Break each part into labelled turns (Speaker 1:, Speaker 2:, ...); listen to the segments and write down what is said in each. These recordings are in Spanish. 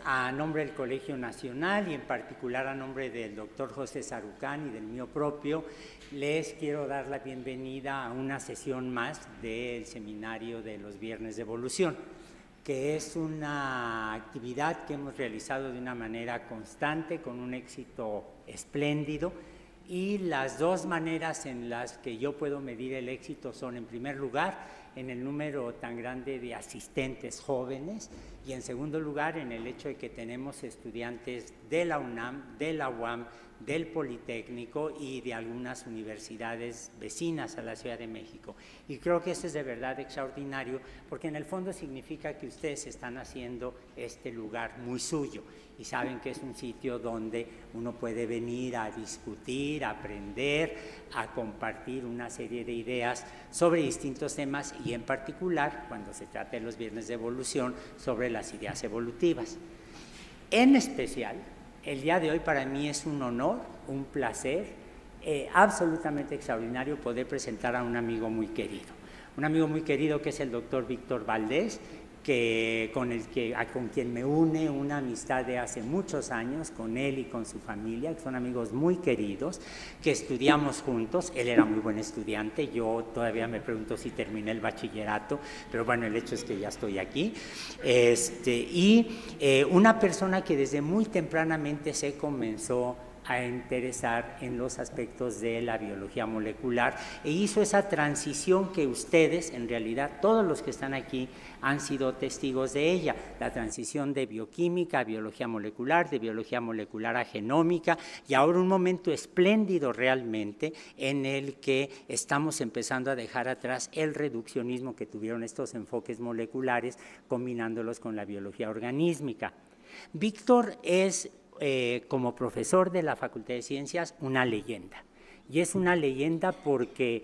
Speaker 1: A nombre del Colegio Nacional y en particular a nombre del doctor José Sarucán y del mío propio, les quiero dar la bienvenida a una sesión más del Seminario de los Viernes de Evolución, que es una actividad que hemos realizado de una manera constante, con un éxito espléndido, y las dos maneras en las que yo puedo medir el éxito son, en primer lugar, en el número tan grande de asistentes jóvenes, y en segundo lugar en el hecho de que tenemos estudiantes de la UNAM, de la UAM, del Politécnico y de algunas universidades vecinas a la Ciudad de México. Y creo que eso es de verdad extraordinario, porque en el fondo significa que ustedes están haciendo este lugar muy suyo y saben que es un sitio donde uno puede venir a discutir, a aprender, a compartir una serie de ideas sobre distintos temas y en particular, cuando se trata de los Viernes de Evolución, sobre las ideas evolutivas. En especial, el día de hoy para mí es un honor, un placer absolutamente extraordinario poder presentar a un amigo muy querido que es el doctor Víctor Valdés, con quien me une una amistad de hace muchos años, con él y con su familia, que son amigos muy queridos, que estudiamos juntos. Él era muy buen estudiante, yo todavía me pregunto si terminé el bachillerato, pero bueno, el hecho es que ya estoy aquí. Una persona que desde muy tempranamente se comenzó a interesar en los aspectos de la biología molecular e hizo esa transición que ustedes, en realidad todos los que están aquí, han sido testigos de ella, la transición de bioquímica a biología molecular, de biología molecular a genómica, y ahora un momento espléndido realmente en el que estamos empezando a dejar atrás el reduccionismo que tuvieron estos enfoques moleculares, combinándolos con la biología organísmica. Víctor es como profesor de la Facultad de Ciencias, una leyenda. Y es una leyenda porque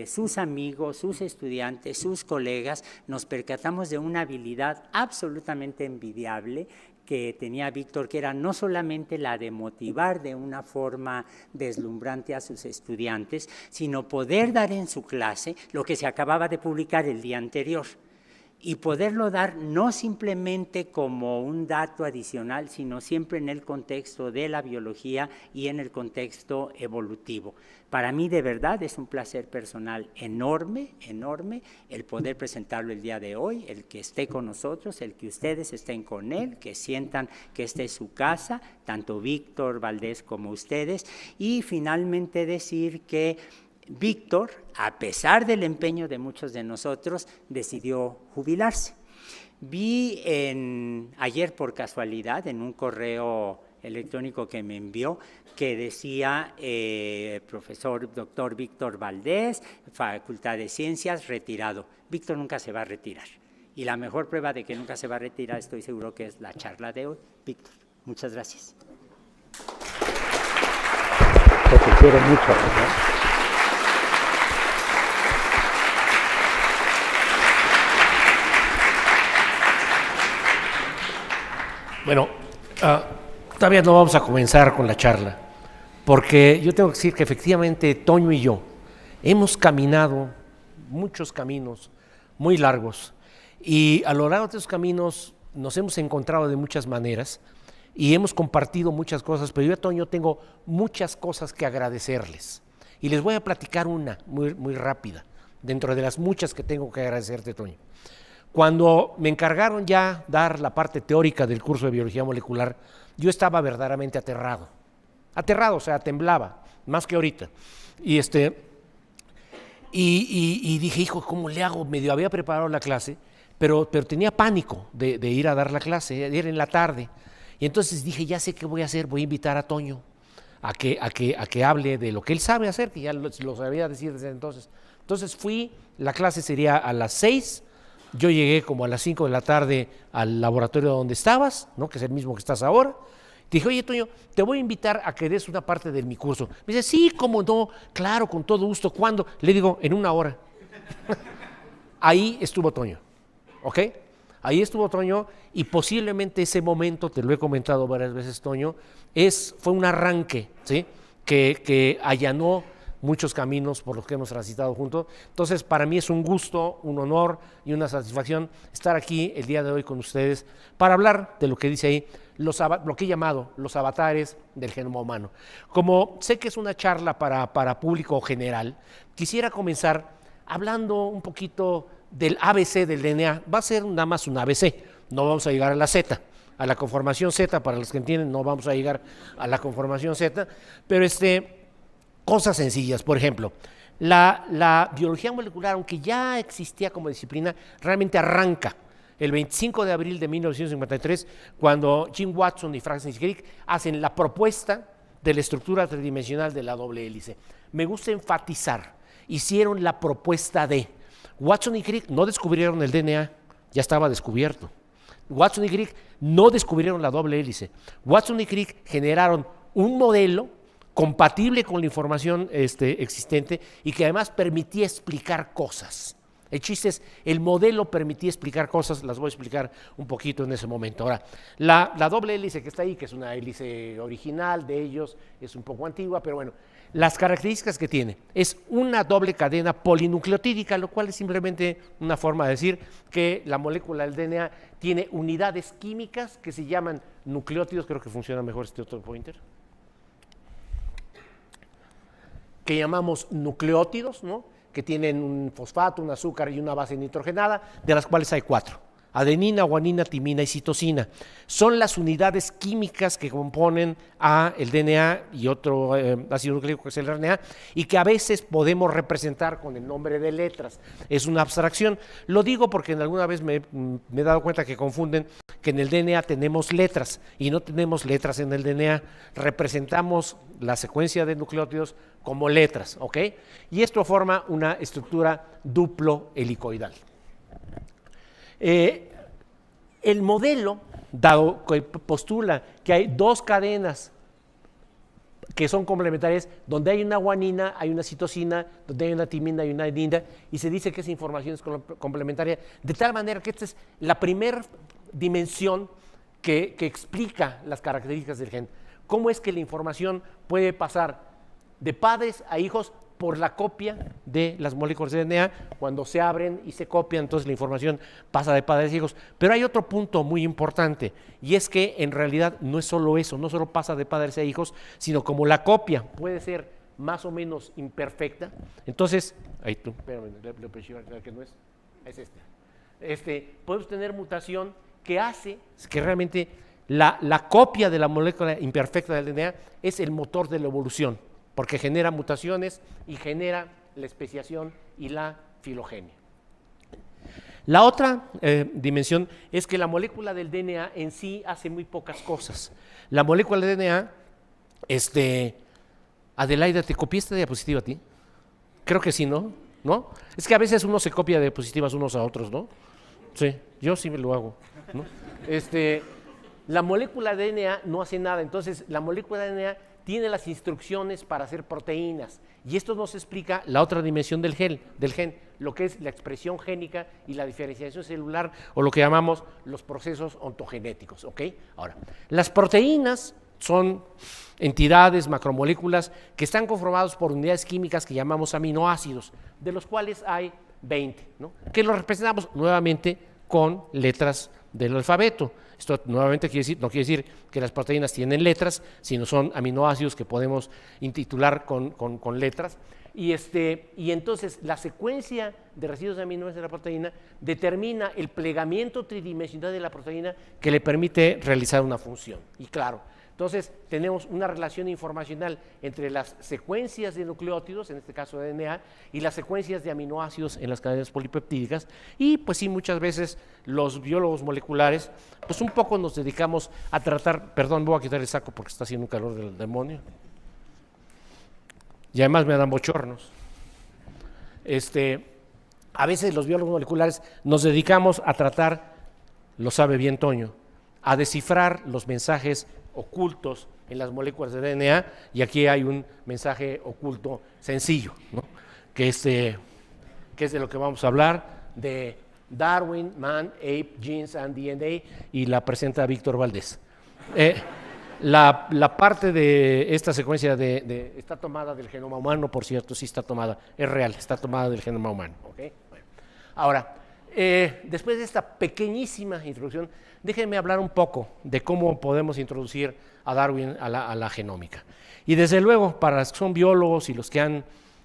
Speaker 1: sus amigos, sus estudiantes, sus colegas, nos percatamos de una habilidad absolutamente envidiable que tenía Víctor, que era no solamente la de motivar de una forma deslumbrante a sus estudiantes, sino poder dar en su clase lo que se acababa de publicar el día anterior. Y poderlo dar no simplemente como un dato adicional, sino siempre en el contexto de la biología y en el contexto evolutivo. Para mí, de verdad, es un placer personal enorme, enorme, el poder presentarlo el día de hoy, el que esté con nosotros, el que ustedes estén con él, que sientan que esta es su casa, tanto Víctor Valdés como ustedes, y finalmente decir que Víctor, a pesar del empeño de muchos de nosotros, decidió jubilarse. Vi ayer por casualidad en un correo electrónico que me envió que decía profesor doctor Víctor Valdés, Facultad de Ciencias, retirado. Víctor nunca se va a retirar. Y la mejor prueba de que nunca se va a retirar, estoy seguro que es la charla de hoy. Víctor, muchas gracias. Te quiero mucho, ¿no?
Speaker 2: Bueno, todavía no vamos a comenzar con la charla, porque yo tengo que decir que efectivamente Toño y yo hemos caminado muchos caminos muy largos y a lo largo de esos caminos nos hemos encontrado de muchas maneras y hemos compartido muchas cosas, pero yo a Toño tengo muchas cosas que agradecerles y les voy a platicar una muy rápida, dentro de las muchas que tengo que agradecerte, Toño. Cuando me encargaron ya dar la parte teórica del curso de biología molecular, yo estaba verdaderamente aterrado, o sea, temblaba, más que ahorita. Y dije, hijo, ¿cómo le hago? Medio había preparado la clase, pero tenía pánico de ir a dar la clase, era en la tarde. Y entonces dije, ya sé qué voy a hacer, voy a invitar a Toño a que hable de lo que él sabe hacer, que ya lo sabía decir desde entonces. Entonces la clase sería a las 6. Yo llegué como a las 5 de la tarde al laboratorio donde estabas, ¿no? Que es el mismo que estás ahora. Te dije, oye, Toño, te voy a invitar a que des una parte de mi curso. Me dice, sí, cómo no, claro, con todo gusto. ¿Cuándo? Le digo, en 1 hora. Ahí estuvo Toño, ¿ok? Ahí estuvo Toño y posiblemente ese momento, te lo he comentado varias veces, Toño, fue un arranque, ¿sí? Que allanó muchos caminos por los que hemos transitado juntos. Entonces, para mí es un gusto, un honor y una satisfacción estar aquí el día de hoy con ustedes para hablar de lo que dice ahí, lo que he llamado los avatares del genoma humano. Como sé que es una charla para público general, quisiera comenzar hablando un poquito del ABC del DNA. Va a ser nada más un ABC, no vamos a llegar a la Z, a la conformación Z, para los que entienden, no vamos a llegar a la conformación Z, pero cosas sencillas. Por ejemplo, la biología molecular, aunque ya existía como disciplina, realmente arranca el 25 de abril de 1953, cuando Jim Watson y Francis Crick hacen la propuesta de la estructura tridimensional de la doble hélice. Me gusta enfatizar, hicieron la propuesta de. Watson y Crick no descubrieron el DNA, ya estaba descubierto. Watson y Crick no descubrieron la doble hélice. Watson y Crick generaron un modelo compatible con la información existente y que además permitía explicar cosas. El chiste es, el modelo permitía explicar cosas, las voy a explicar un poquito en ese momento. Ahora, la doble hélice que está ahí, que es una hélice original de ellos, es un poco antigua, pero bueno, las características que tiene es una doble cadena polinucleotídica, lo cual es simplemente una forma de decir que la molécula del DNA tiene unidades químicas que se llaman nucleótidos. Creo que funciona mejor este otro pointer, que llamamos nucleótidos, ¿no? Que tienen un fosfato, un azúcar y una base nitrogenada, de las cuales hay 4: adenina, guanina, timina y citosina. Son las unidades químicas que componen el DNA y otro ácido nucleico, que es el RNA, y que a veces podemos representar con el nombre de letras. Es una abstracción. Lo digo porque alguna vez me he dado cuenta que confunden que en el DNA tenemos letras, y no tenemos letras en el DNA. Representamos la secuencia de nucleótidos como letras, ¿ok? Y esto forma una estructura duplo helicoidal. El modelo, dado que postula que hay 2 cadenas que son complementarias, donde hay una guanina, hay una citosina, donde hay una timina, hay una adenina, y se dice que esa información es complementaria, de tal manera que esta es la primera dimensión que explica las características del gen. ¿Cómo es que la información puede pasar de padres a hijos por la copia de las moléculas de DNA? Cuando se abren y se copian, entonces la información pasa de padres a hijos. Pero hay otro punto muy importante, y es que en realidad no es solo eso, no solo pasa de padres a hijos, sino como la copia puede ser más o menos imperfecta, entonces, ahí tú, espérame, le presiono, que no es podemos tener mutación que hace que realmente la copia de la molécula imperfecta del DNA es el motor de la evolución, porque genera mutaciones y genera la especiación y la filogenia. La otra dimensión es que la molécula del DNA en sí hace muy pocas cosas. La molécula del DNA, Adelaida, ¿te copié esta diapositiva a ti? Creo que sí, ¿no? ¿No? Es que a veces uno se copia diapositivas unos a otros, ¿no? Sí, yo sí me lo hago, ¿no? La molécula de DNA no hace nada, entonces la molécula de DNA tiene las instrucciones para hacer proteínas, y esto nos explica la otra dimensión del gen, lo que es la expresión génica y la diferenciación celular, o lo que llamamos los procesos ontogenéticos, ¿ok? Ahora, las proteínas son entidades, macromoléculas, que están conformadas por unidades químicas que llamamos aminoácidos, de los cuales hay 20, ¿no? Que los representamos nuevamente con letras del alfabeto. Esto nuevamente no quiere decir que las proteínas tienen letras, sino son aminoácidos que podemos intitular con letras. Y entonces la secuencia de residuos de aminoácidos de la proteína determina el plegamiento tridimensional de la proteína que le permite realizar una función. Y claro, entonces tenemos una relación informacional entre las secuencias de nucleótidos, en este caso de DNA, y las secuencias de aminoácidos en las cadenas polipeptídicas. Y pues sí, muchas veces los biólogos moleculares, pues un poco nos dedicamos a tratar, perdón, voy a quitar el saco porque está haciendo un calor del demonio, y además me dan bochornos. A veces los biólogos moleculares nos dedicamos a tratar, lo sabe bien Toño, a descifrar los mensajes ocultos en las moléculas de DNA, y aquí hay un mensaje oculto sencillo, ¿no? que es de lo que vamos a hablar, de Darwin, Man, Ape, Genes and DNA, y la presenta Víctor Valdés. La parte de esta secuencia está tomada del genoma humano, por cierto, sí está tomada, es real, está tomada del genoma humano. ¿Okay? Bueno, ahora, después de esta pequeñísima introducción, déjenme hablar un poco de cómo podemos introducir a Darwin a la genómica. Y desde luego, para los que son biólogos y los que han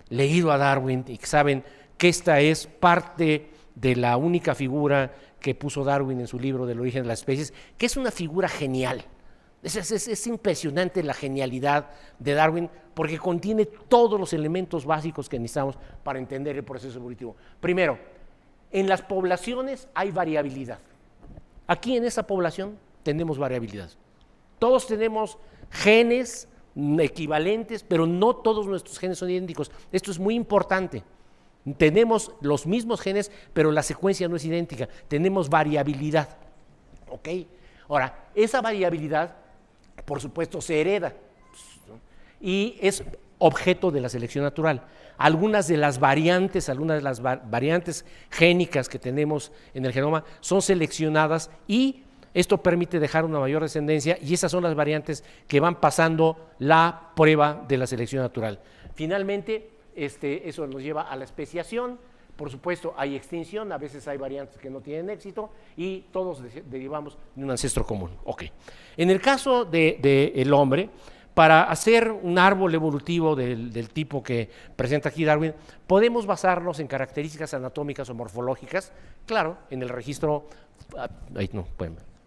Speaker 2: leído a Darwin y que saben que esta es parte de la única figura que puso Darwin en su libro del origen de las especies, que es una figura genial. Es impresionante la genialidad de Darwin porque contiene todos los elementos básicos que necesitamos para entender el proceso evolutivo. Primero, en las poblaciones hay variabilidad. Aquí en esa población tenemos variabilidad. Todos tenemos genes equivalentes, pero no todos nuestros genes son idénticos. Esto es muy importante. Tenemos los mismos genes, pero la secuencia no es idéntica. Tenemos variabilidad. ¿Ok? Ahora, esa variabilidad, por supuesto, se hereda y es objeto de la selección natural. Algunas de las variantes génicas que tenemos en el genoma son seleccionadas y esto permite dejar una mayor descendencia y esas son las variantes que van pasando la prueba de la selección natural. Finalmente, eso nos lleva a la especiación. Por supuesto, hay extinción, a veces hay variantes que no tienen éxito y todos derivamos de un ancestro común. Okay. En el caso del hombre, para hacer un árbol evolutivo del tipo que presenta aquí Darwin, podemos basarnos en características anatómicas o morfológicas, claro, en el registro,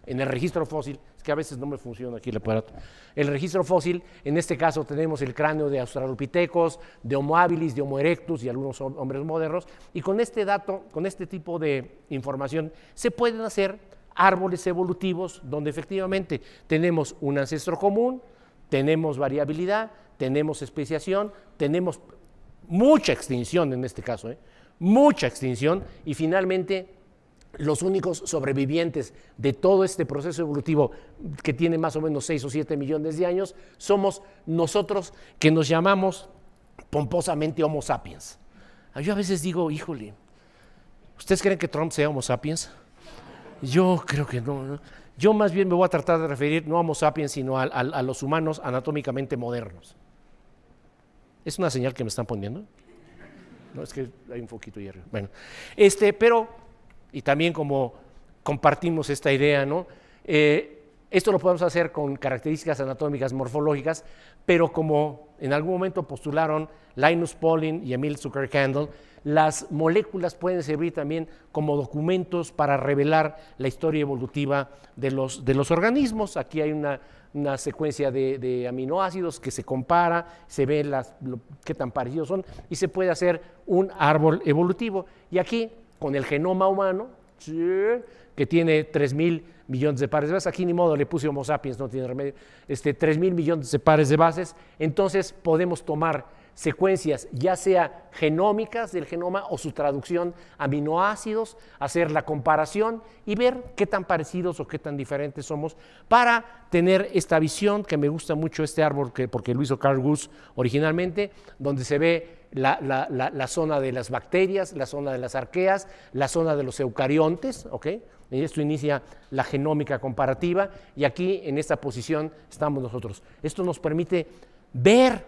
Speaker 2: en el registro fósil, es que a veces no me funciona aquí el aparato. El registro fósil, en este caso tenemos el cráneo de Australopithecus, de Homo habilis, de Homo erectus y algunos hombres modernos, y con este dato, con este tipo de información, se pueden hacer árboles evolutivos donde efectivamente tenemos un ancestro común, tenemos variabilidad, tenemos especiación, tenemos mucha extinción en este caso, mucha extinción, y finalmente los únicos sobrevivientes de todo este proceso evolutivo que tiene más o menos 6 o 7 millones de años somos nosotros que nos llamamos pomposamente Homo sapiens. Yo a veces digo, híjole, ¿ustedes creen que Trump sea Homo sapiens? Yo creo que no. Yo más bien me voy a tratar de referir no a Homo sapiens, sino a los humanos anatómicamente modernos. ¿Es una señal que me están poniendo? No, es que hay un foquito ahí arriba. Bueno, pero... Y también como compartimos esta idea, ¿no? Esto lo podemos hacer con características anatómicas morfológicas, pero como en algún momento postularon Linus Pauling y Emil Zucker-Kandel, las moléculas pueden servir también como documentos para revelar la historia evolutiva de los organismos. Aquí hay una secuencia de aminoácidos que se compara, se ve qué tan parecidos son y se puede hacer un árbol evolutivo. Y aquí, con el genoma humano, que tiene 3,000 millones de pares de bases, aquí ni modo le puse Homo sapiens, no tiene remedio, 3,000 millones de pares de bases, entonces podemos tomar secuencias ya sea genómicas del genoma o su traducción a aminoácidos, hacer la comparación y ver qué tan parecidos o qué tan diferentes somos para tener esta visión, que me gusta mucho este árbol porque lo hizo Carl Woese originalmente, donde se ve la zona de las bacterias, la zona de las arqueas, la zona de los eucariontes, ¿ok? Y esto inicia la genómica comparativa y aquí en esta posición estamos nosotros. Esto nos permite ver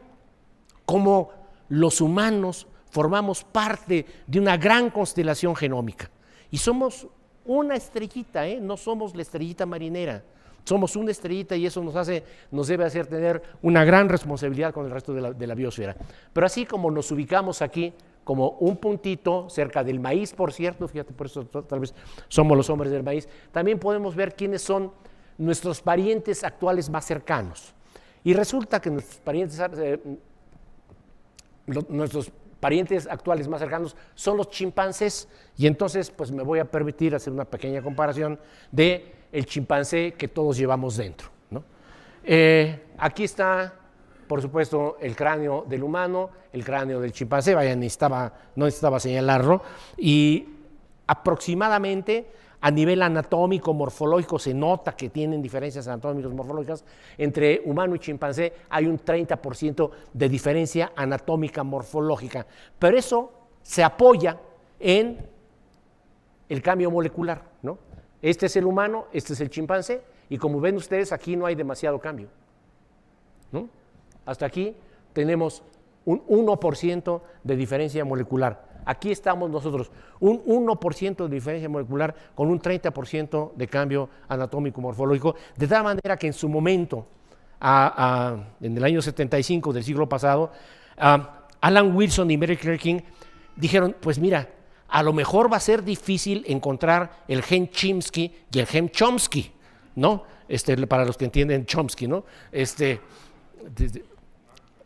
Speaker 2: cómo los humanos formamos parte de una gran constelación genómica y somos una estrellita, no somos la estrellita marinera. Somos una estrellita y eso nos debe hacer tener una gran responsabilidad con el resto de la biosfera. Pero así como nos ubicamos aquí como un puntito cerca del maíz, por cierto, fíjate, por eso tal vez somos los hombres del maíz, también podemos ver quiénes son nuestros parientes actuales más cercanos. Y resulta que nuestros parientes actuales más cercanos son los chimpancés, y entonces pues me voy a permitir hacer una pequeña comparación de el chimpancé que todos llevamos dentro, ¿no? Aquí está, por supuesto, el cráneo del humano, el cráneo del chimpancé, no necesitaba señalarlo, y aproximadamente a nivel anatómico, morfológico, se nota que tienen diferencias anatómicas, morfológicas. Entre humano y chimpancé hay un 30% de diferencia anatómica, morfológica, pero eso se apoya en el cambio molecular, ¿no? Este es el humano, este es el chimpancé, y como ven ustedes, aquí no hay demasiado cambio. ¿no? Hasta aquí tenemos un 1% de diferencia molecular. Aquí estamos nosotros, un 1% de diferencia molecular con un 30% de cambio anatómico morfológico, de tal manera que en su momento, en el año 75 del siglo pasado, Alan Wilson y Mary Claire King dijeron, pues mira, a lo mejor va a ser difícil encontrar el gen Chimsky y el gen Chomsky, ¿no? Para los que entienden Chomsky, ¿no?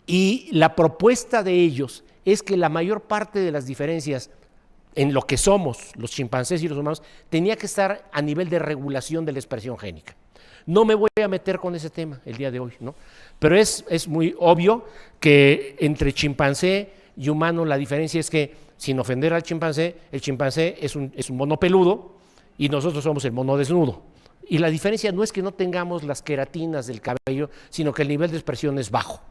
Speaker 2: Y la propuesta de ellos es que la mayor parte de las diferencias en lo que somos los chimpancés y los humanos tenía que estar a nivel de regulación de la expresión génica. No me voy a meter con ese tema el día de hoy, ¿no? Pero es muy obvio que entre chimpancé y humano la diferencia es que, sin ofender al chimpancé, el chimpancé es un mono peludo y nosotros somos el mono desnudo. Y la diferencia no es que no tengamos las queratinas del cabello, sino que el nivel de expresión es bajo.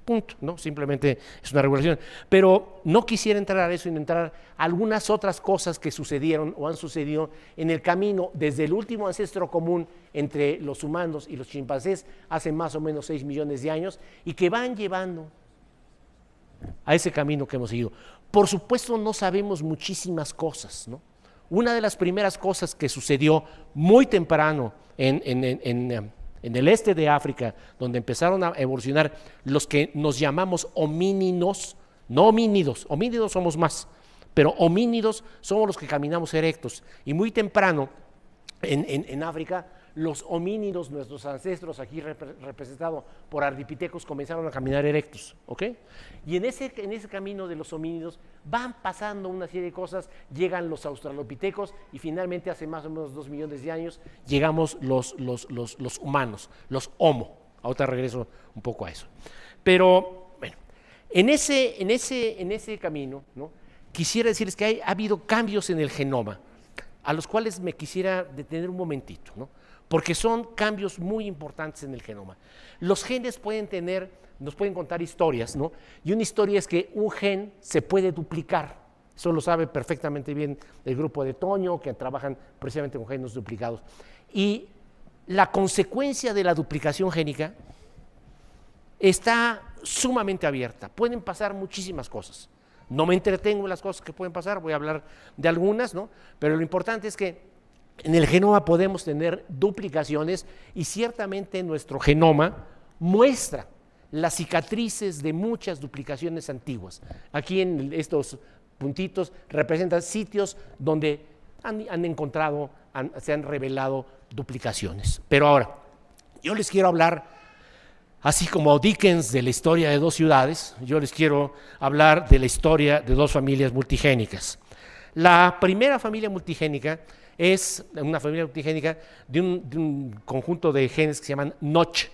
Speaker 2: Punto, ¿no? Simplemente es una regulación. Pero no quisiera entrar a eso, sino entrar a algunas otras cosas que sucedieron o han sucedido en el camino desde el último ancestro común entre los humanos y los chimpancés hace más o menos 6 millones de años y que van llevando a ese camino que hemos seguido. Por supuesto, no sabemos muchísimas cosas, ¿no? Una de las primeras cosas que sucedió muy temprano en el este de África, donde empezaron a evolucionar los que nos llamamos homínidos, no homínidos, homínidos somos más, pero homínidos somos los que caminamos erectos. Y muy temprano en África, los homínidos, nuestros ancestros aquí representados por ardipithecus, comenzaron a caminar erectos, ¿ok? Y en ese camino de los homínidos van pasando una serie de cosas, llegan los australopithecos y finalmente hace más o menos 2 millones de años llegamos los humanos, los homo. Ahorita regreso un poco a eso. Pero bueno, en ese camino, ¿no? Quisiera decirles que ha habido cambios en el genoma, a los cuales me quisiera detener un momentito, ¿no? Porque son cambios muy importantes en el genoma. Los genes nos pueden contar historias, ¿no? Y una historia es que un gen se puede duplicar. Eso lo sabe perfectamente bien el grupo de Toño, que trabajan precisamente con genes duplicados. Y la consecuencia de la duplicación génica está sumamente abierta. Pueden pasar muchísimas cosas. No me entretengo en las cosas que pueden pasar, voy a hablar de algunas, ¿no? Pero lo importante es que en el genoma podemos tener duplicaciones y ciertamente nuestro genoma muestra las cicatrices de muchas duplicaciones antiguas. Aquí en estos puntitos representan sitios donde han encontrado, se han revelado duplicaciones. Pero ahora, yo les quiero hablar, así como Dickens de la historia de 2 ciudades, yo les quiero hablar de la historia de 2 familias multigénicas. La primera familia multigénica es una familia multigénica de un conjunto de genes que se llaman Notch.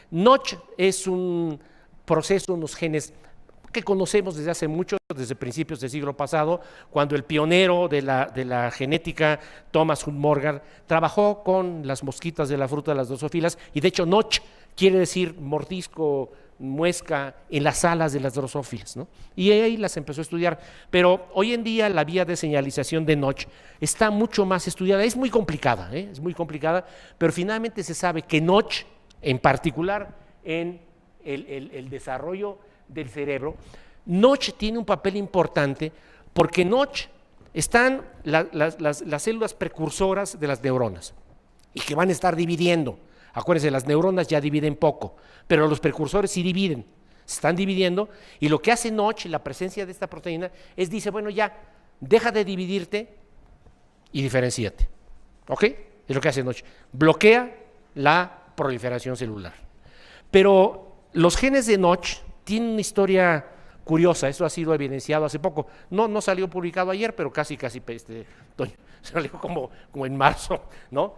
Speaker 2: Notch es un proceso, unos genes que conocemos desde hace mucho, desde principios del siglo pasado, cuando el pionero de la genética, Thomas Hunt Morgan, trabajó con las mosquitas de la fruta de las drosofilas, y de hecho Notch quiere decir mordisco, muesca en las alas de las drosófilas, ¿no? Y ahí las empezó a estudiar, pero hoy en día la vía de señalización de Notch está mucho más estudiada, es muy complicada, es muy complicada, pero finalmente se sabe que Notch, en particular en el desarrollo del cerebro, Notch tiene un papel importante porque Notch están las células precursoras de las neuronas y que van a estar dividiendo. Acuérdense, las neuronas ya dividen poco, pero los precursores sí dividen, se están dividiendo, y lo que hace Notch, la presencia de esta proteína, dice, bueno, ya, deja de dividirte y diferenciate, ¿ok? Es lo que hace Notch, bloquea la proliferación celular. Pero los genes de Notch tienen una historia curiosa, eso ha sido evidenciado hace poco, no salió publicado ayer, pero casi salió como en marzo, ¿no?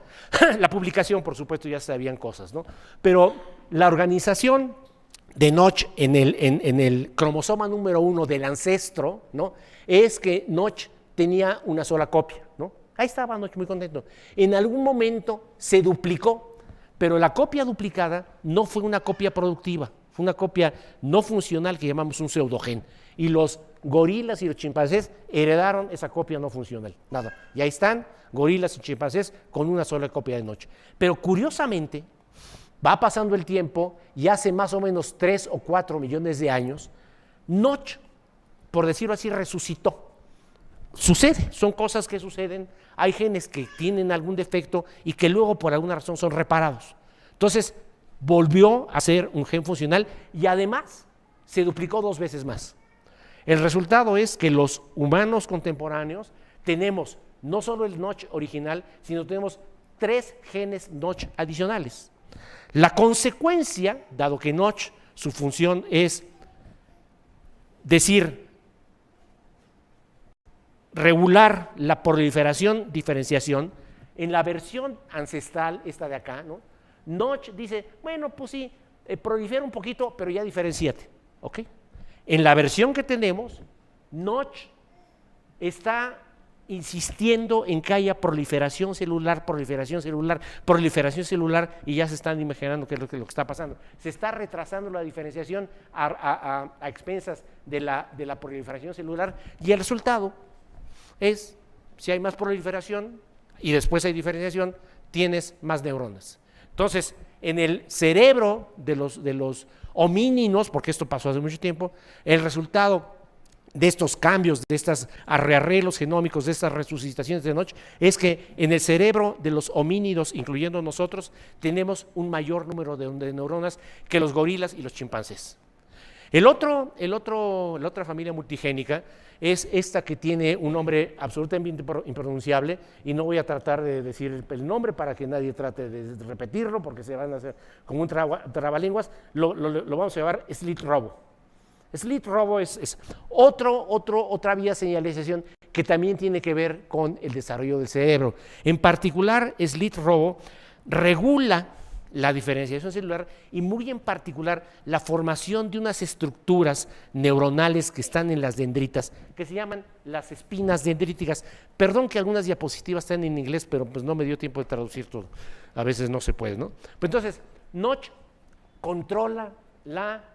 Speaker 2: La publicación, por supuesto, ya sabían cosas, ¿no? Pero la organización de Notch en el cromosoma número 1 del ancestro, ¿no? Es que Notch tenía una sola copia, ¿no? Ahí estaba Notch muy contento. En algún momento se duplicó, pero la copia duplicada no fue una copia productiva, fue una copia no funcional que llamamos un pseudogen. Y los gorilas y los chimpancés heredaron esa copia no funcional. Nada. Y ahí están gorilas y chimpancés con una sola copia de Notch. Pero curiosamente, va pasando el tiempo y hace más o menos 3 o 4 millones de años, Notch, por decirlo así, resucitó. Sucede, son cosas que suceden, hay genes que tienen algún defecto y que luego por alguna razón son reparados. Entonces, volvió a ser un gen funcional y además se duplicó 2 veces más. El resultado es que los humanos contemporáneos tenemos no solo el Notch original, sino tenemos 3 genes Notch adicionales. La consecuencia, dado que Notch, su función es decir, regular la proliferación, diferenciación, en la versión ancestral, esta de acá, ¿no? Notch dice, bueno, pues sí, prolifera un poquito, pero ya diferenciate, ¿ok? En la versión que tenemos, Notch está insistiendo en que haya proliferación celular, y ya se están imaginando qué es lo que está pasando. Se está retrasando la diferenciación a expensas de la proliferación celular, y el resultado es, si hay más proliferación y después hay diferenciación, tienes más neuronas. Entonces, en el cerebro de los homínidos, porque esto pasó hace mucho tiempo, el resultado de estos cambios, de estos arreglos genómicos, de estas resucitaciones de Notch, es que en el cerebro de los homínidos, incluyendo nosotros, tenemos un mayor número de neuronas que los gorilas y los chimpancés. La otra familia multigénica es esta que tiene un nombre absolutamente impronunciable, y no voy a tratar de decir el nombre para que nadie trate de repetirlo, porque se van a hacer como un trabalenguas. Lo vamos a llamar Slit Robo. Slit Robo es otra vía de señalización que también tiene que ver con el desarrollo del cerebro. En particular, Slit Robo regula la diferenciación celular y muy en particular la formación de unas estructuras neuronales que están en las dendritas, que se llaman las espinas dendríticas. Perdón que algunas diapositivas están en inglés, pero pues no me dio tiempo de traducir todo. A veces no se puede, ¿no? Pues entonces, Notch controla la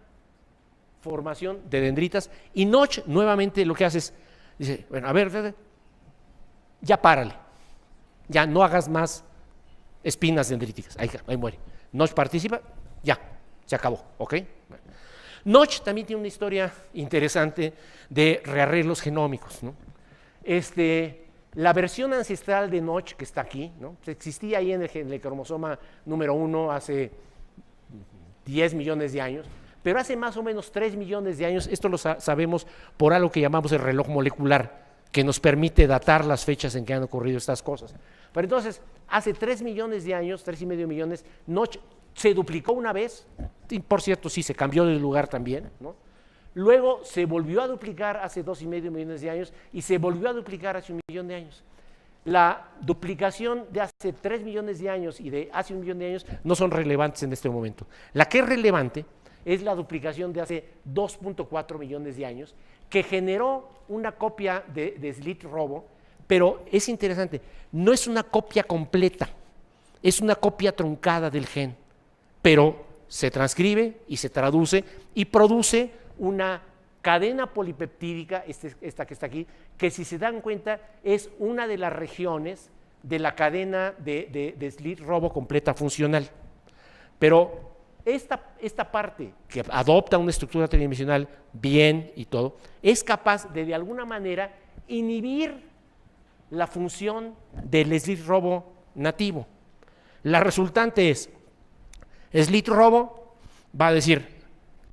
Speaker 2: formación de dendritas, y Notch nuevamente lo que hace es, dice, bueno, a ver, ya párale, ya no hagas más espinas dendríticas, ahí muere. Notch participa, ya, se acabó, ¿ok? Bueno. Notch también tiene una historia interesante de rearreglos genómicos, ¿no? La versión ancestral de Notch, que está aquí, ¿no? Existía ahí en el cromosoma número 1 hace 10 millones de años, pero hace más o menos 3 millones de años, esto lo sabemos por algo que llamamos el reloj molecular, que nos permite datar las fechas en que han ocurrido estas cosas. Pero entonces, hace 3 millones de años, 3,5 millones, Notch se duplicó una vez, y por cierto, sí, se cambió de lugar también, ¿no? Luego se volvió a duplicar hace 2,5 millones de años, y se volvió a duplicar hace 1 millón de años. La duplicación de hace 3 millones de años y de hace 1 millón de años no son relevantes en este momento. La que es relevante es la duplicación de hace 2,4 millones de años, que generó una copia de Slit Robo, pero es interesante, no es una copia completa, es una copia truncada del gen, pero se transcribe y se traduce y produce una cadena polipeptídica, esta que está aquí, que si se dan cuenta es una de las regiones de la cadena de Slit Robo completa funcional. Pero esta parte que adopta una estructura tridimensional bien y todo, es capaz de alguna manera inhibir la función del Slit Robo nativo. La resultante es, Slit Robo va a decir,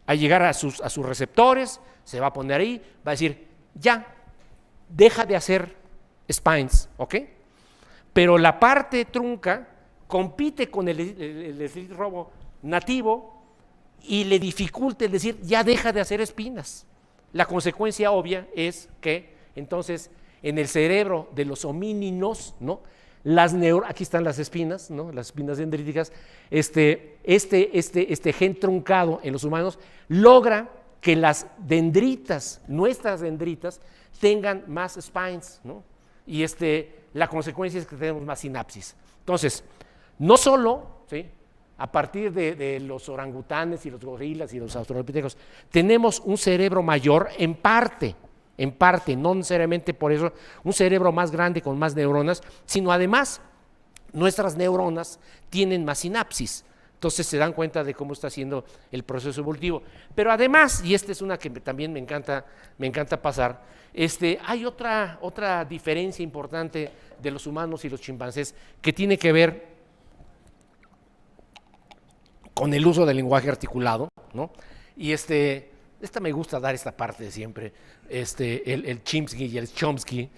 Speaker 2: al llegar a sus receptores, se va a poner ahí, va a decir, ya, deja de hacer spines, ¿ok? Pero la parte trunca compite con el Slit Robo nativo y le dificulta el decir, ya deja de hacer espinas. La consecuencia obvia es que entonces en el cerebro de los homínidos, ¿no? Aquí están las espinas, ¿no? Las espinas dendríticas, este gen truncado en los humanos logra que las dendritas, nuestras dendritas, tengan más spines, ¿no? Y la consecuencia es que tenemos más sinapsis. Entonces, no solo, ¿sí?, a partir de los orangutanes y los gorilas y los australopithecus, tenemos un cerebro mayor en parte, no necesariamente por eso, un cerebro más grande con más neuronas, sino además nuestras neuronas tienen más sinapsis. Entonces se dan cuenta de cómo está haciendo el proceso evolutivo. Pero además, y esta es una que también me encanta pasar, hay otra diferencia importante de los humanos y los chimpancés que tiene que ver con el uso del lenguaje articulado, ¿no? Y esta me gusta dar esta parte de siempre, el Chimsky y el Chomsky.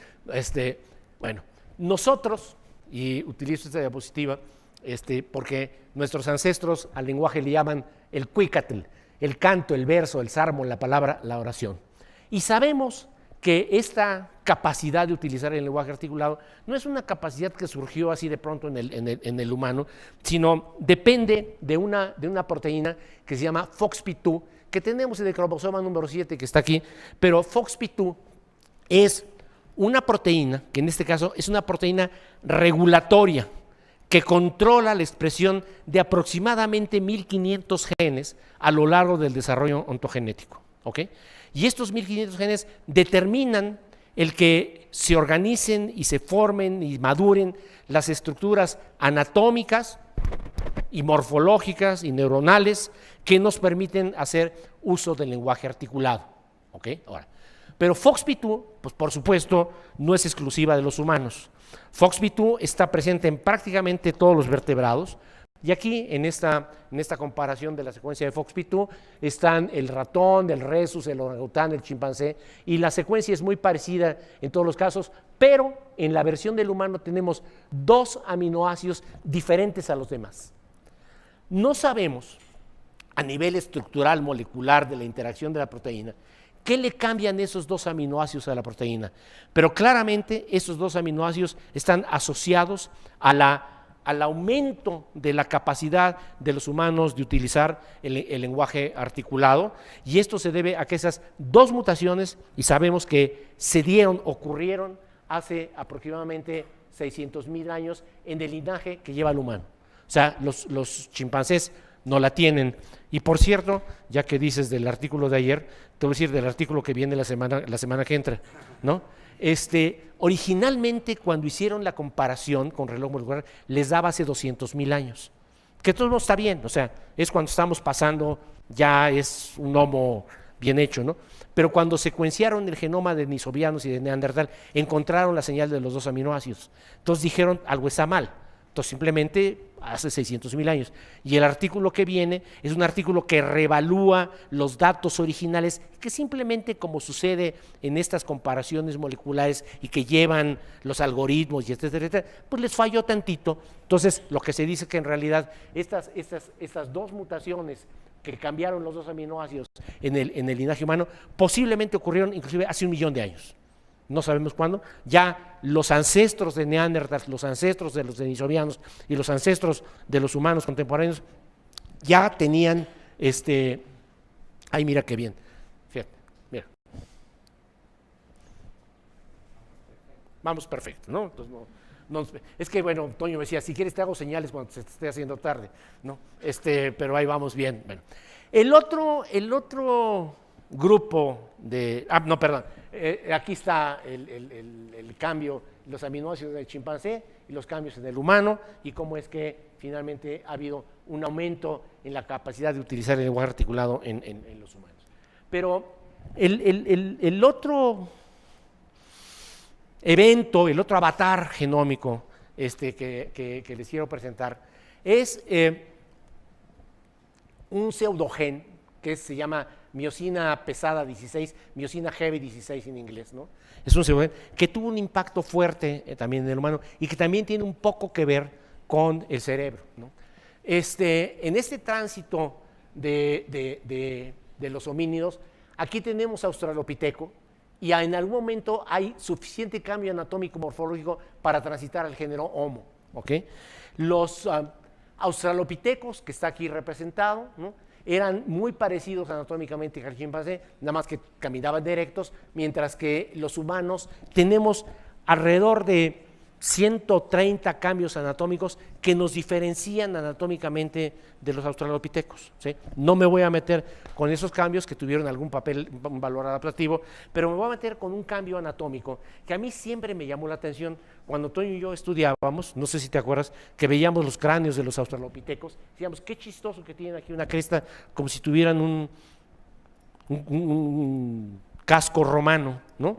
Speaker 2: Bueno, nosotros, y utilizo esta diapositiva, porque nuestros ancestros al lenguaje le llaman el cuicatl, el canto, el verso, el salmo, la palabra, la oración. Y sabemos que esta capacidad de utilizar el lenguaje articulado no es una capacidad que surgió así de pronto en el humano, sino depende de una proteína que se llama FOXP2, que tenemos en el cromosoma número 7 que está aquí, pero FOXP2 es una proteína, que en este caso es una proteína regulatoria, que controla la expresión de aproximadamente 1500 genes a lo largo del desarrollo ontogenético, ¿ok? Y estos 1500 genes determinan el que se organicen y se formen y maduren las estructuras anatómicas y morfológicas y neuronales que nos permiten hacer uso del lenguaje articulado, ¿ok? Ahora, pero FOXP2, pues por supuesto, no es exclusiva de los humanos. FOXP2 está presente en prácticamente todos los vertebrados, y aquí en esta comparación de la secuencia de FOXP2 están el ratón, el rhesus, el orangután, el chimpancé, y la secuencia es muy parecida en todos los casos, pero en la versión del humano tenemos 2 aminoácidos diferentes a los demás. No sabemos a nivel estructural molecular de la interacción de la proteína ¿qué le cambian esos 2 aminoácidos a la proteína? Pero claramente esos 2 aminoácidos están asociados al aumento de la capacidad de los humanos de utilizar el lenguaje articulado, y esto se debe a que esas 2 mutaciones, y sabemos que ocurrieron hace aproximadamente 600,000 años en el linaje que lleva al humano. O sea, los chimpancés no la tienen. Y por cierto, ya que dices del artículo de ayer, te voy a decir del artículo que viene la semana que entra, ¿no? Originalmente, cuando hicieron la comparación con reloj molecular, les daba hace 200,000 años, que todo no está bien, o sea, es cuando estamos pasando, ya es un homo bien hecho, ¿no? Pero cuando secuenciaron el genoma de denisovanos y de neandertal, encontraron la señal de los 2 aminoácidos. Entonces dijeron, algo está mal. Entonces simplemente hace 600,000 años. Y el artículo que viene es un artículo que revalúa los datos originales, que simplemente, como sucede en estas comparaciones moleculares y que llevan los algoritmos y etcétera, etcétera, pues les falló tantito. Entonces lo que se dice que en realidad estas 2 mutaciones que cambiaron los 2 aminoácidos en el linaje humano posiblemente ocurrieron inclusive hace 1,000,000 de años. No sabemos cuándo. Ya los ancestros de Neandertal, los ancestros de los denisovanos y los ancestros de los humanos contemporáneos ya tenían ay, mira qué bien. Fíjate, mira. Vamos perfecto, ¿no? Entonces, es que, bueno, Toño me decía, si quieres te hago señales cuando se te esté haciendo tarde, ¿no? Pero ahí vamos bien. Bueno. El otro grupo de... no, perdón. Aquí está el cambio, los aminoácidos del chimpancé y los cambios en el humano, y cómo es que finalmente ha habido un aumento en la capacidad de utilizar el lenguaje articulado en los humanos. Pero el otro evento, el otro avatar genómico que les quiero presentar es un pseudogen que se llama miosina pesada 16, miosina heavy 16 en inglés, ¿no? Es un pseudogen que tuvo un impacto fuerte también en el humano y que también tiene un poco que ver con el cerebro, ¿no? En este tránsito de los homínidos, aquí tenemos Australopiteco, y en algún momento hay suficiente cambio anatómico morfológico para transitar al género Homo, ¿ok? Los australopitecos, que está aquí representado, ¿no?, eran muy parecidos anatómicamente al chimpancé, nada más que caminaban directos, mientras que los humanos tenemos alrededor de 130 cambios anatómicos que nos diferencian anatómicamente de los australopitecos, ¿sí? No me voy a meter con esos cambios que tuvieron algún papel, un valor adaptativo, pero me voy a meter con un cambio anatómico que a mí siempre me llamó la atención. Cuando Toño y yo estudiábamos, no sé si te acuerdas, que veíamos los cráneos de los australopitecos, decíamos, qué chistoso que tienen aquí una cresta como si tuvieran un casco romano, ¿no?